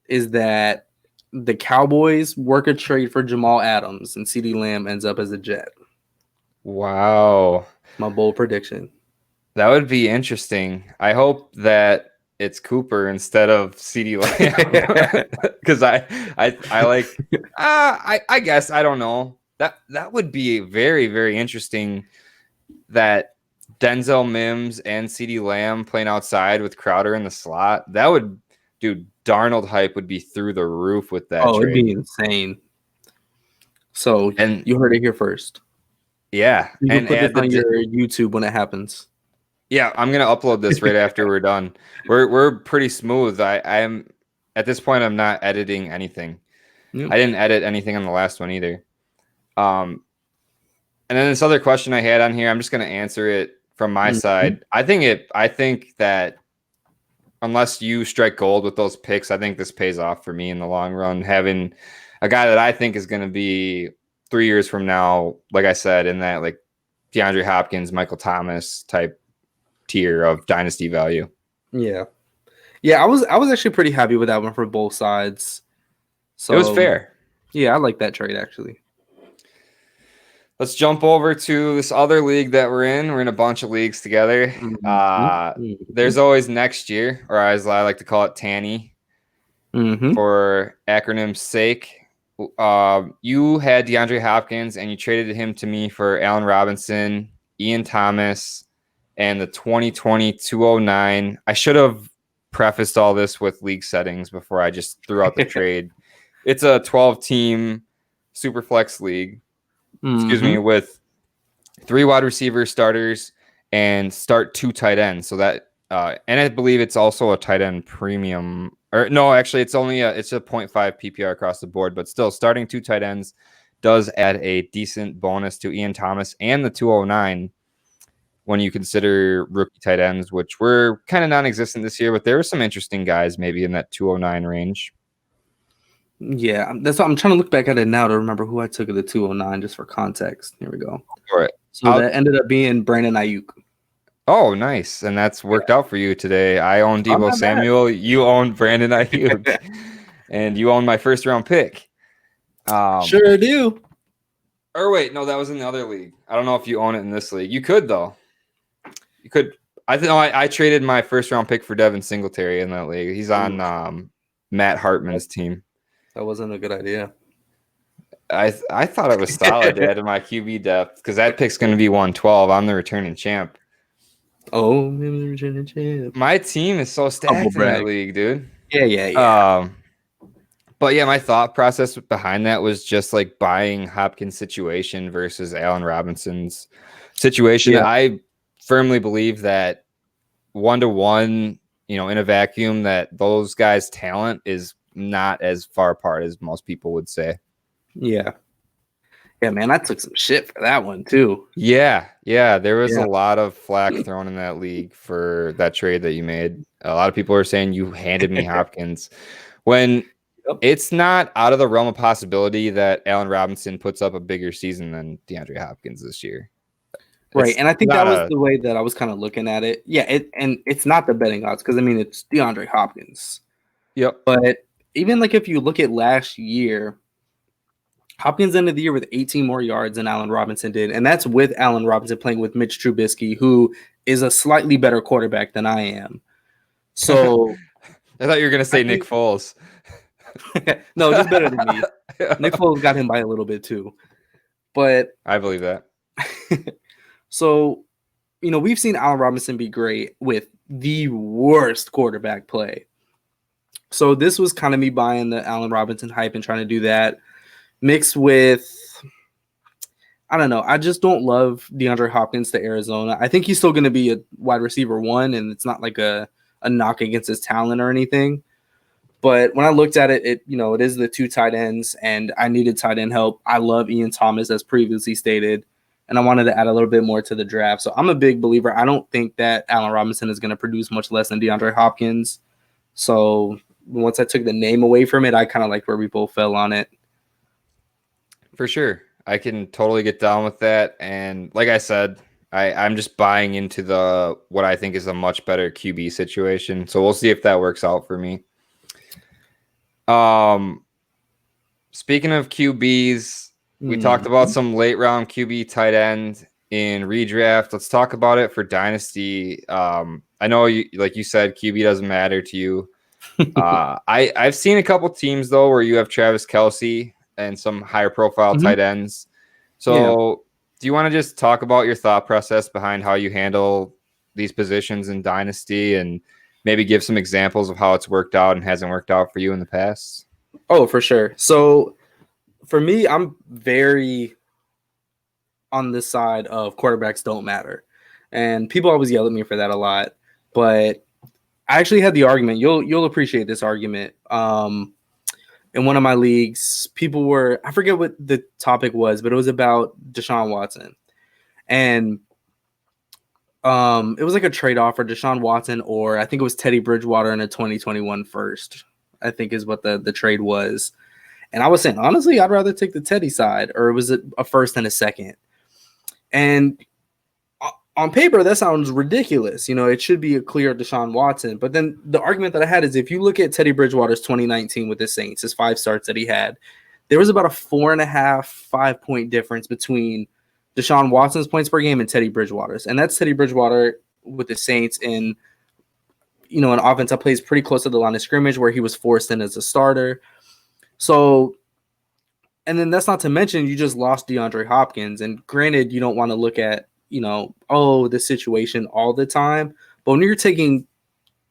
is that the Cowboys work a trade for Jamal Adams and CeeDee Lamb ends up as a Jet. Wow. My bold prediction. That would be interesting. I hope that it's Cooper instead of CeeDee Lamb because I like I guess I don't know. That would be very, very interesting that Denzel Mims and CeeDee Lamb playing outside with Crowder in the slot. That would, dude, Darnold hype would be through the roof with that trade. It'd be insane. So and you heard it here first. Yeah. You can put this on your YouTube when it happens. Yeah, I'm gonna upload this right after we're done. We're pretty smooth. I'm at this point I'm not editing anything. Yep. I didn't edit anything on the last one either. And then this other question I had on here, I'm just gonna answer it from my side. I think that unless you strike gold with those picks, I think this pays off for me in the long run. Having a guy that I think is gonna be 3 years from now, like I said, in that like DeAndre Hopkins, Michael Thomas type tier of dynasty value. Yeah, I was actually pretty happy with that one for both sides. So it was fair. Yeah, I like that trade actually. Let's jump over to this other league that we're in. We're in a bunch of leagues together. There's always next year, or as I like to call it, Tanny, for acronym's sake. You had DeAndre Hopkins, and you traded him to me for Allen Robinson, Ian Thomas, and the 2020 209. I should have prefaced all this with league settings before I just threw out the trade. It's a 12-team super flex league, Mm-hmm. with 3 wide receiver starters and start 2 tight ends. So that, and I believe it's also a tight end premium. Or no, actually, it's a 0.5 PPR across the board, but still starting 2 tight ends does add a decent bonus to Ian Thomas and the 209 when you consider rookie tight ends, which were kind of non-existent this year, but there were some interesting guys maybe in that 209 range. Yeah, that's what I'm trying to look back at it now to remember who I took at the 209 just for context. Here we go. All right. So that ended up being Brandon Ayuk. Oh, nice. And that's worked out for you today. I own Deebo Samuel. You own Brandon Ayuk. And you own my first round pick. Sure do. Or wait, no, that was in the other league. I don't know if you own it in this league. You could, though. You could. I traded my first round pick for Devin Singletary in that league. He's on Matt Hartman's team. That wasn't a good idea. I thought it was solid to add to my QB depth because that pick's going to be 112. I'm the returning champ. Oh, returning champ. My team is so stacked in that league, dude. Yeah. But yeah, my thought process behind that was just like buying Hopkins' situation versus Allen Robinson's situation. Yeah. I firmly believe that 1-to-1, in a vacuum, that those guys' talent is not as far apart as most people would say. Yeah. Yeah, man, I took some shit for that one too. Yeah. There was a lot of flack thrown in that league for that trade that you made. A lot of people are saying you handed me Hopkins when it's not out of the realm of possibility that Allen Robinson puts up a bigger season than DeAndre Hopkins this year. Right. And I think that was the way that I was kind of looking at it. Yeah. And it's not the betting odds because, it's DeAndre Hopkins. Yep. But even like if you look at last year, Hopkins ended the year with 18 more yards than Allen Robinson did. And that's with Allen Robinson playing with Mitch Trubisky, who is a slightly better quarterback than I am. So I thought you were going to say Nick Foles. No, just better than me. Nick Foles got him by a little bit too. But I believe that. So, we've seen Allen Robinson be great with the worst quarterback play. So this was kind of me buying the Allen Robinson hype and trying to do that. Mixed with, I don't know. I just don't love DeAndre Hopkins to Arizona. I think he's still going to be a wide receiver 1, and it's not like a knock against his talent or anything. But when I looked at it, it is the 2 tight ends, and I needed tight end help. I love Ian Thomas, as previously stated, and I wanted to add a little bit more to the draft. So I'm a big believer. I don't think that Allen Robinson is going to produce much less than DeAndre Hopkins. So once I took the name away from it, I kind of like where we both fell on it. For sure. I can totally get down with that. And like I said, I'm just buying into what I think is a much better QB situation. So we'll see if that works out for me. Speaking of QBs, we talked about some late round QB tight end in redraft. Let's talk about it for Dynasty. I know like you said, QB doesn't matter to you. I've seen a couple teams though where you have Travis Kelce and some higher profile tight ends. So do you want to just talk about your thought process behind how you handle these positions in Dynasty and maybe give some examples of how it's worked out and hasn't worked out for you in the past? Oh, for sure. So for me, I'm very on this side of quarterbacks don't matter. And people always yell at me for that a lot. But I actually had the argument. You'll appreciate this argument. In one of my leagues, people were, I forget what the topic was, but it was about Deshaun Watson. And it was like a trade-off for Deshaun Watson, or I think it was Teddy Bridgewater in a 2021 first, I think is what the trade was. And I was saying, honestly, I'd rather take the Teddy side, or was it a first and a second? And on paper, that sounds ridiculous. It should be a clear Deshaun Watson. But then the argument that I had is if you look at Teddy Bridgewater's 2019 with the Saints, his 5 starts that he had, there was about a 4.5, 5-point difference between Deshaun Watson's points per game and Teddy Bridgewater's. And that's Teddy Bridgewater with the Saints in, an offense that plays pretty close to the line of scrimmage where he was forced in as a starter. So, and then that's not to mention you just lost DeAndre Hopkins. And granted, you don't want to look at, this situation all the time. But when you're taking,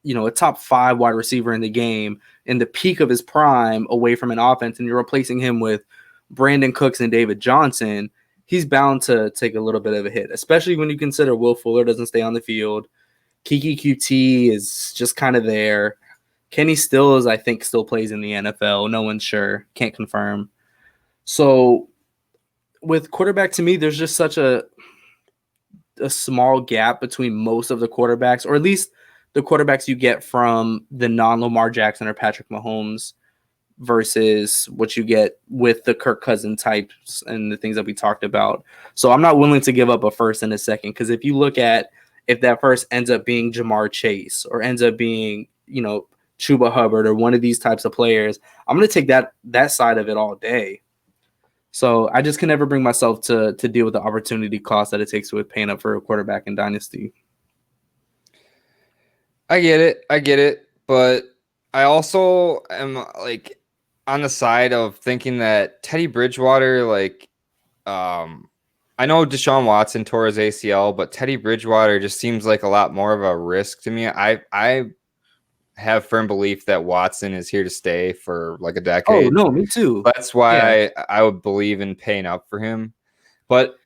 a top 5 wide receiver in the game in the peak of his prime away from an offense and you're replacing him with Brandon Cooks and David Johnson, he's bound to take a little bit of a hit, especially when you consider Will Fuller doesn't stay on the field. Kiki QT is just kind of there. Kenny Stills, I think, still plays in the NFL. No one's sure. Can't confirm. So with quarterback, to me, there's just such a small gap between most of the quarterbacks, or at least the quarterbacks you get from the non-Lamar Jackson or Patrick Mahomes versus what you get with the Kirk Cousins types and the things that we talked about. So I'm not willing to give up a first and a second, because if you look at if that first ends up being Jamar Chase or ends up being, Chuba Hubbard or one of these types of players, I'm going to take that side of it all day. So I just can never bring myself to deal with the opportunity cost that it takes with paying up for a quarterback in Dynasty. I get it. But I also am like on the side of thinking that Teddy Bridgewater, I know Deshaun Watson tore his ACL, but Teddy Bridgewater just seems like a lot more of a risk to me. I have firm belief that Watson is here to stay for like a decade. Oh, no, me too. That's why I would believe in paying up for him. But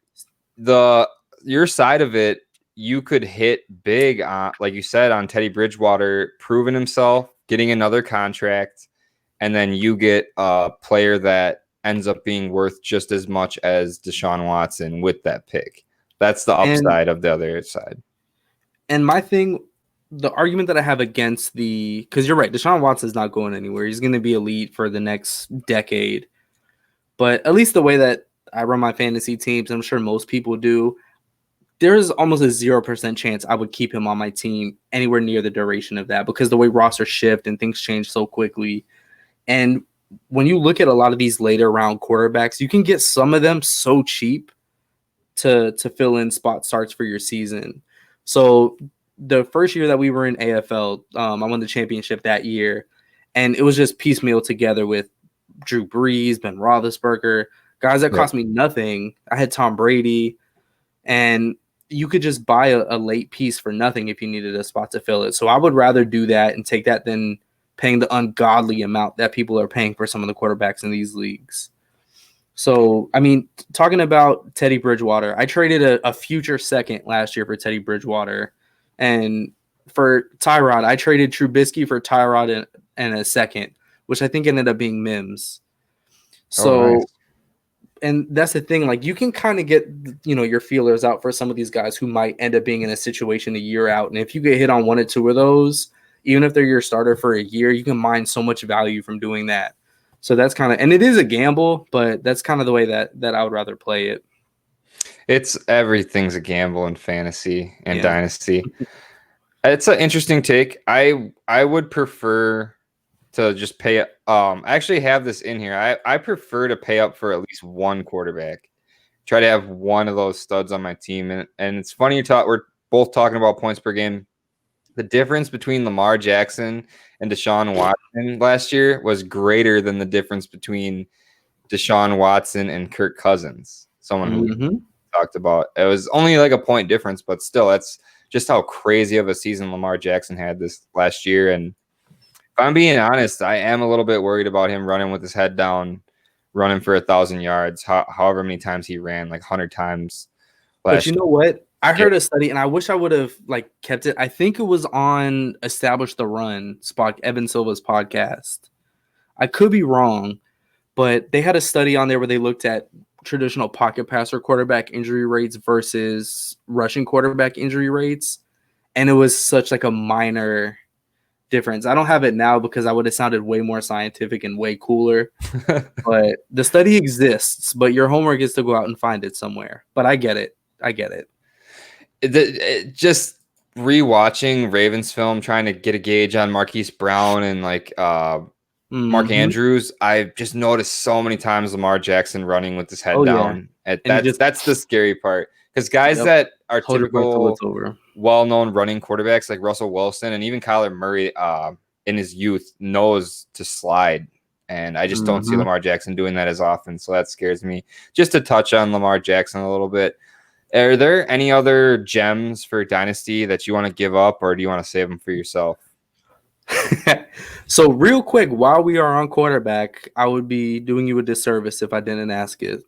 your side of it, you could hit big on, like you said, on Teddy Bridgewater proving himself, getting another contract, and then you get a player that ends up being worth just as much as Deshaun Watson with that pick. That's the upside of the other side. And my thing, the argument that I have against because you're right, Deshaun Watson's not going anywhere. He's going to be elite for the next decade. But at least the way that I run my fantasy teams, I'm sure most people do, there's almost a 0% chance I would keep him on my team anywhere near the duration of that, because the way rosters shift and things change so quickly. And when you look at a lot of these later round quarterbacks, you can get some of them so cheap to fill in spot starts for your season. So the first year that we were in AFL, I won the championship that year, and it was just piecemeal together with Drew Brees, Ben Roethlisberger, guys that cost me nothing. I had Tom Brady, and you could just buy a late piece for nothing if you needed a spot to fill it. So I would rather do that and take that than paying the ungodly amount that people are paying for some of the quarterbacks in these leagues. So, I mean, talking about Teddy Bridgewater, I traded a future second last year for Teddy Bridgewater. And for Tyrod, I traded Trubisky for Tyrod and a second, which I think ended up being Mims. So, nice. And that's the thing. Like, you can kind of get, your feelers out for some of these guys who might end up being in a situation a year out. And if you get hit on one or two of those, even if they're your starter for a year, you can mine so much value from doing that. So that's kind of, and it is a gamble, but that's kind of the way that I would rather play it. Everything's a gamble in fantasy and Dynasty. It's an interesting take. I would prefer to just pay. I actually have this in here. I prefer to pay up for at least one quarterback. Try to have one of those studs on my team. And it's funny we're both talking about points per game. The difference between Lamar Jackson and Deshaun Watson last year was greater than the difference between Deshaun Watson and Kirk Cousins. Someone who talked about. It was only like a point difference, but still, that's just how crazy of a season Lamar Jackson had this last year. And if I'm being honest, I am a little bit worried about him running with his head down, running for 1,000 yards, however many times he ran, like 100 times last year. But you know what? I heard a study, and I wish I would have kept it. I think it was on Establish the Run, Evan Silva's podcast. I could be wrong, but they had a study on there where they looked at traditional pocket passer quarterback injury rates versus rushing quarterback injury rates, and it was such a minor difference. I don't have it now because I would have sounded way more scientific and way cooler. But the study exists, but your homework is to go out and find it somewhere. But I get it. Just rewatching Ravens film, trying to get a gauge on Marquise Brown and Mark Andrews, I've just noticed so many times Lamar Jackson running with his head down. That's the scary part, because guys that are typical well-known running quarterbacks like Russell Wilson and even Kyler Murray in his youth knows to slide, and I just don't see Lamar Jackson doing that as often, so that scares me. Just to touch on Lamar Jackson a little bit, are there any other gems for Dynasty that you want to give up, or do you want to save them for yourself? So real quick, while we are on quarterback, I would be doing you a disservice if I didn't ask it.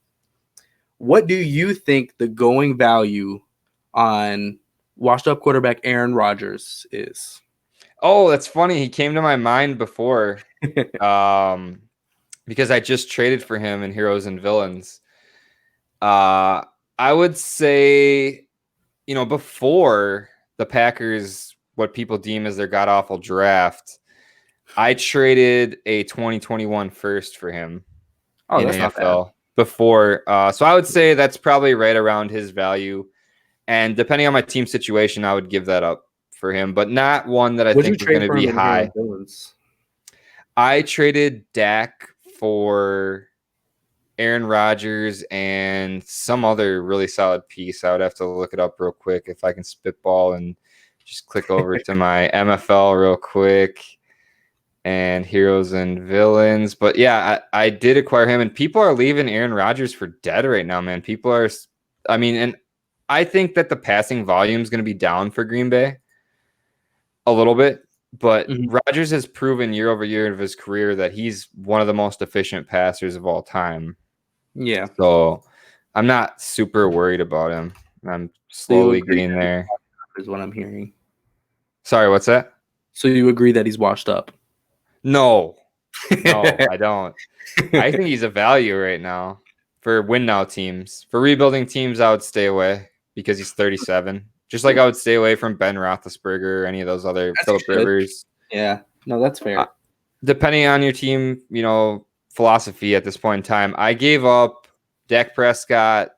What do you think the going value on washed up quarterback Aaron Rodgers is? Oh, that's funny. He came to my mind before, um, because I just traded for him in Heroes and Villains. Uh, I would say, before the Packers, what people deem as their god awful draft, I traded a 2021 first for him Oh, in that's not bad. AFL before. So I would say that's probably right around his value. And depending on my team situation, I would give that up for him, but not one that I Would you think is going trade to for be him in Hero high. and Villains? I traded Dak for Aaron Rodgers and some other really solid piece. I would have to look it up real quick if I can spitball and just click over to my MFL real quick and Heroes and Villains. But yeah, I did acquire him, and people are leaving Aaron Rodgers for dead right now, man. And I think that the passing volume is going to be down for Green Bay a little bit, but Mhm. Rodgers has proven year over year of his career that he's one of the most efficient passers of all time. Yeah. So I'm not super worried about him. I'm So you slowly agree getting that he's there. washed up is what I'm hearing. Sorry, what's that? So you agree that he's washed up? No, I don't. I think he's a value right now for win now teams. For rebuilding teams, I would stay away because he's 37. Just like I would stay away from Ben Roethlisberger or any of those other As you Philip should. Rivers. Yeah. No, that's Uh, fair. Depending on your team, philosophy at this point in time, I gave up Dak Prescott,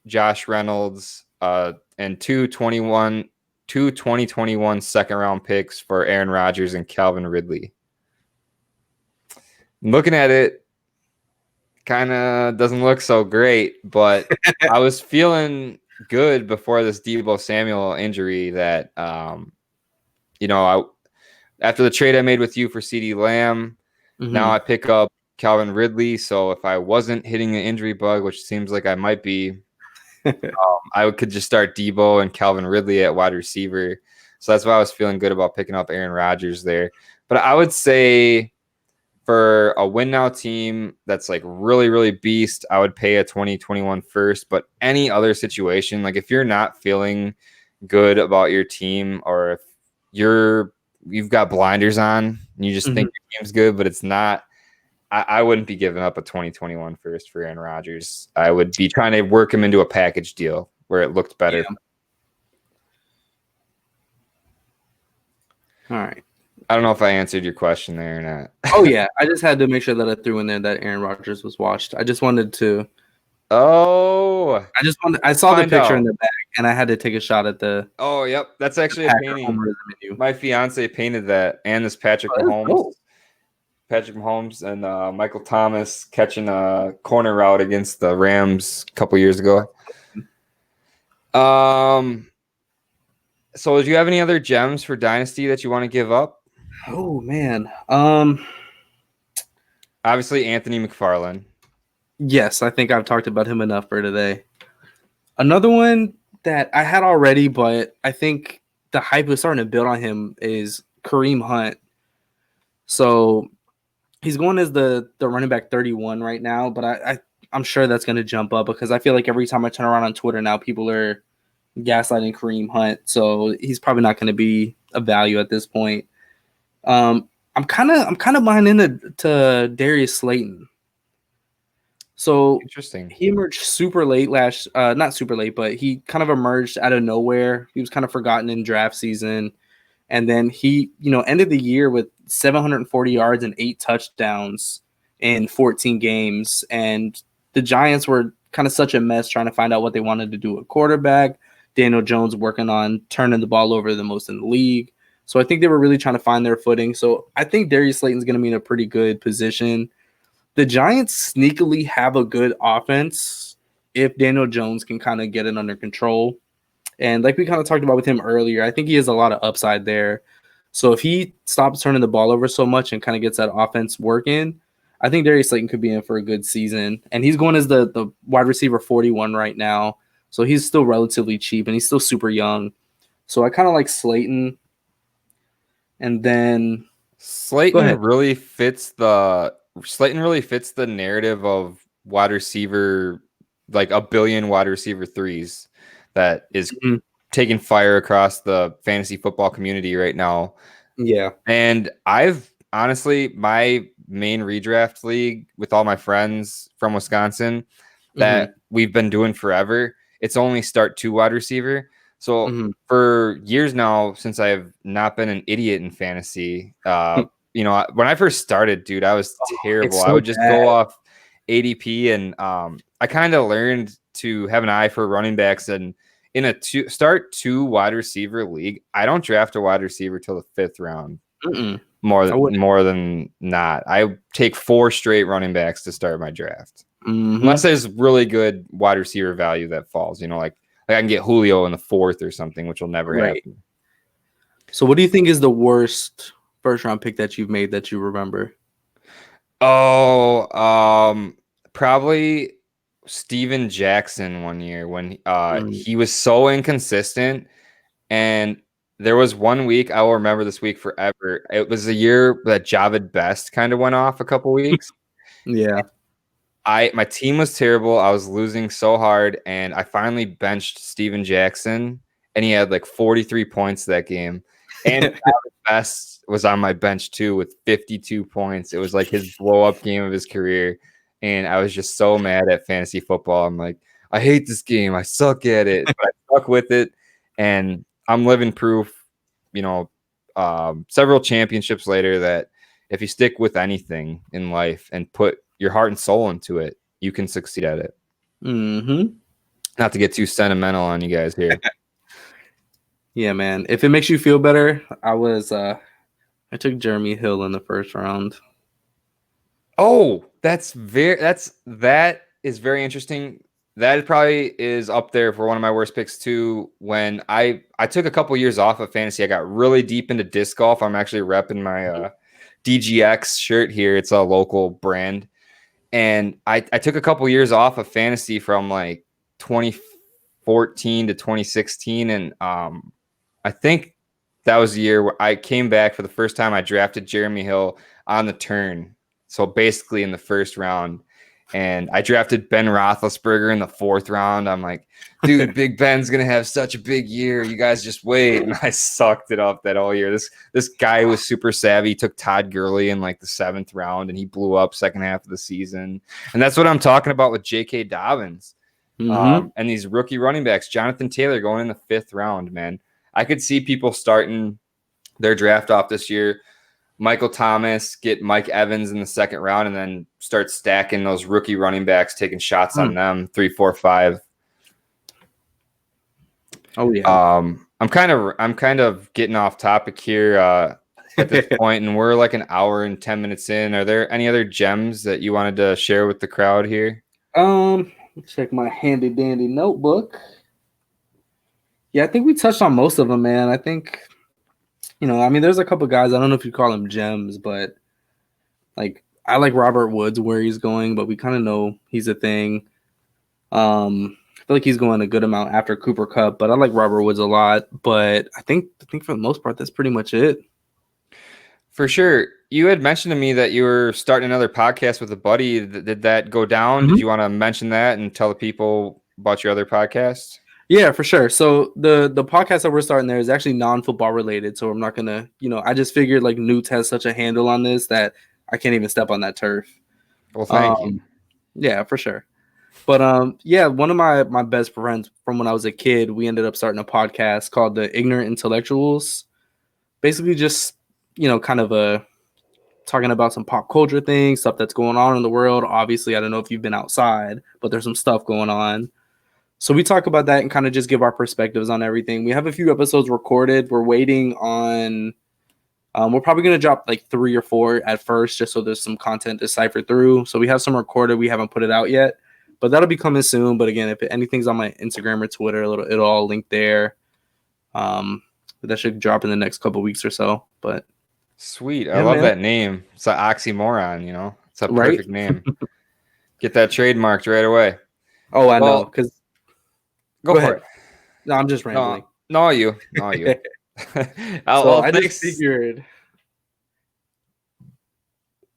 Josh Reynolds, and two 2021 second round picks for Aaron Rodgers and Calvin Ridley. Looking at it, kind of doesn't look so great, but I was feeling good before this Deebo Samuel injury that, I after the trade I made with you for CeeDee Lamb, now Mhm. I pick up Calvin Ridley. So if I wasn't hitting an injury bug, which seems like I might be, I could just start Deebo and Calvin Ridley at wide receiver. So that's why I was feeling good about picking up Aaron Rodgers there. But I would say for a win now team that's like really, really beast, I would pay a 2021 first. But any other situation, like if you're not feeling good about your team, or if you've got blinders on and you just think Mhm. your team's good, but it's not, I wouldn't be giving up a 2021 first for Aaron Rodgers. I would be trying to work him into a package deal where it looked better. Yeah. All right. I don't know if I answered your question there or not. Oh yeah, I just had to make sure that I threw in there that Aaron Rodgers was washed. I just wanted to. Oh, I saw the find picture in out. the back, and I had to take a shot at the Oh, yep. That's actually a Packer painting. homerism in you. My fiance painted that, and this Oh, that's cool. Patrick Mahomes and Michael Thomas catching a corner route against the Rams a couple years ago. So do you have any other gems for Dynasty that you want to give up? Oh man. Obviously, Anthony McFarlane. Yes, I think I've talked about him enough for today. Another one that I had already, but I think the hype was starting to build on him is Kareem Hunt. So he's going as the running back 31 right now, but I'm sure that's going to jump up because I feel like every time I turn around on Twitter now, people are gaslighting Kareem Hunt. So he's probably not going to be a value at this point. I'm kind of buying into Darius Slayton. So Interesting. he emerged super late not super late, but he kind of emerged out of nowhere. He was kind of forgotten in draft season. And then he, ended the year with 740 yards and 8 touchdowns in 14 games. And the Giants were kind of such a mess trying to find out what they wanted to do at quarterback. Daniel Jones working on turning the ball over the most in the league. So I think they were really trying to find their footing. So I think Darius Slayton's going to be in a pretty good position. The Giants sneakily have a good offense if Daniel Jones can kind of get it under control. And like we kind of talked about with him earlier, I think he has a lot of upside there. So if he stops turning the ball over so much and kind of gets that offense working, I think Darius Slayton could be in for a good season. And he's going as the wide receiver 41 right now. So he's still relatively cheap and he's still super young. So I kind of like Slayton. And then Go ahead. Slayton really fits the narrative of wide receiver, like a billion wide receiver threes that is taking fire across the fantasy football community right now. Yeah. And I've honestly, my main redraft league with all my friends from Wisconsin that we've been doing forever, it's only start 2 wide receiver. So for years now, since I have not been an idiot in fantasy, you know, when I first started, dude, I was terrible. So I would just go off ADP, and I kind of learned to have an eye for running backs. And in a start 2 wide receiver league, I don't draft a wide receiver till the 5th round. More than not, I take 4 straight running backs to start my draft, unless there's really good wide receiver value that falls. You know, like I can get Julio in the 4th or something, which will never happen. So, what do you think is the worst first round pick that you've made that you remember? Oh, probably Steven Jackson one year when he was so inconsistent. And there was one week, I will remember this week forever. It was a year that Javid Best kind of went off a couple weeks. Yeah. My team was terrible. I was losing so hard, and I finally benched Steven Jackson, and he had like 43 points that game. And Javid Best was on my bench too with 52 points. It was like his blow up game of his career. And I was just so mad at fantasy football. I'm like, I hate this game. I suck at it. But I stuck with it. And I'm living proof, you know, several championships later, that if you stick with anything in life and put your heart and soul into it, you can succeed at it. Not to get too sentimental on you guys here. Yeah, man. If it makes you feel better, I took Jeremy Hill in the first round. Oh, that is very interesting. That probably is up there for one of my worst picks too. When I took a couple years off of fantasy, I got really deep into disc golf. I'm actually repping my DGX shirt here. It's a local brand. And I took a couple years off of fantasy from like 2014 to 2016. And I think that was the year where I came back for the first time. I drafted Jeremy Hill on the turn. So basically in the first round. And I drafted Ben Roethlisberger in the 4th round. I'm like, dude, Big Ben's going to have such a big year. You guys just wait. And I sucked it up that whole year. This guy was super savvy. He took Todd Gurley in like the 7th round, and he blew up second half of the season. And that's what I'm talking about with J.K. Dobbins and these rookie running backs. Jonathan Taylor going in the 5th round, man. I could see people starting their draft off this year. Michael Thomas, get Mike Evans in the 2nd round, and then start stacking those rookie running backs, taking shots on them, 3, 4, 5. Oh yeah. I'm kind of getting off topic here at this point, and we're like an hour and 10 minutes in. Are there any other gems that you wanted to share with the crowd here? Check my handy dandy notebook. Yeah, I think we touched on most of them, man. I think, you know, I mean, there's a couple guys, I don't know if you call them gems, but like I like Robert Woods where he's going, but we kind of know he's a thing. I feel like he's going a good amount after Cooper Kupp, but I like Robert Woods a lot. But I think for the most part, that's pretty much it. For sure. You had mentioned to me that you were starting another podcast with a buddy. Did that go down? Did you want to mention that and tell the people about your other podcast? Yeah, for sure. So the podcast that we're starting there is actually non-football related. So I'm not gonna, you know, I just figured like Newt has such a handle on this that I can't even step on that turf. Well, thank you. Yeah, for sure. But yeah, one of my best friends from when I was a kid, we ended up starting a podcast called The Ignorant Intellectuals. Basically just, you know, kind of talking about some pop culture things, stuff that's going on in the world. Obviously, I don't know if you've been outside, but there's some stuff going on. So we talk about that and kind of just give our perspectives on everything. We have a few episodes recorded. We're waiting on, we're probably going to drop like 3 or 4 at first, just so there's some content to cipher through. So we have some recorded. We haven't put it out yet, but that'll be coming soon. But again, if anything's on my Instagram or Twitter, it'll all link there. That should drop in the next couple weeks or so. But sweet. I love that name. It's an oxymoron, you know? It's a perfect name. Get that trademarked right away. Oh, I know. Because Go for it. No, I'm just rambling. No, you. I just figured.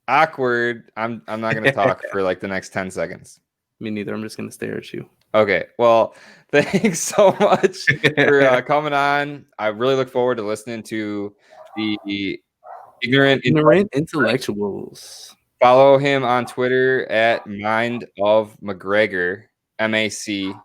Awkward. I'm not gonna talk for like the next 10 seconds. Me neither. I'm just gonna stare at you. Okay. Well, thanks so much for coming on. I really look forward to listening to the ignorant Intellectuals. Follow him on Twitter at Mind of MacGregor, MacGregor,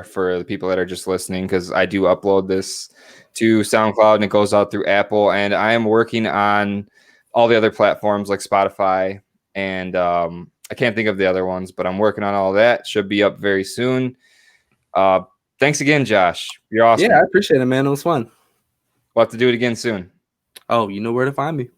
for the people that are just listening, because I do upload this to SoundCloud and it goes out through Apple. And I am working on all the other platforms like Spotify, and I can't think of the other ones, but I'm working on all that. Should be up very soon. Thanks again, Josh. You're awesome. Yeah, I appreciate it, man. It was fun. We'll have to do it again soon. Oh, you know where to find me.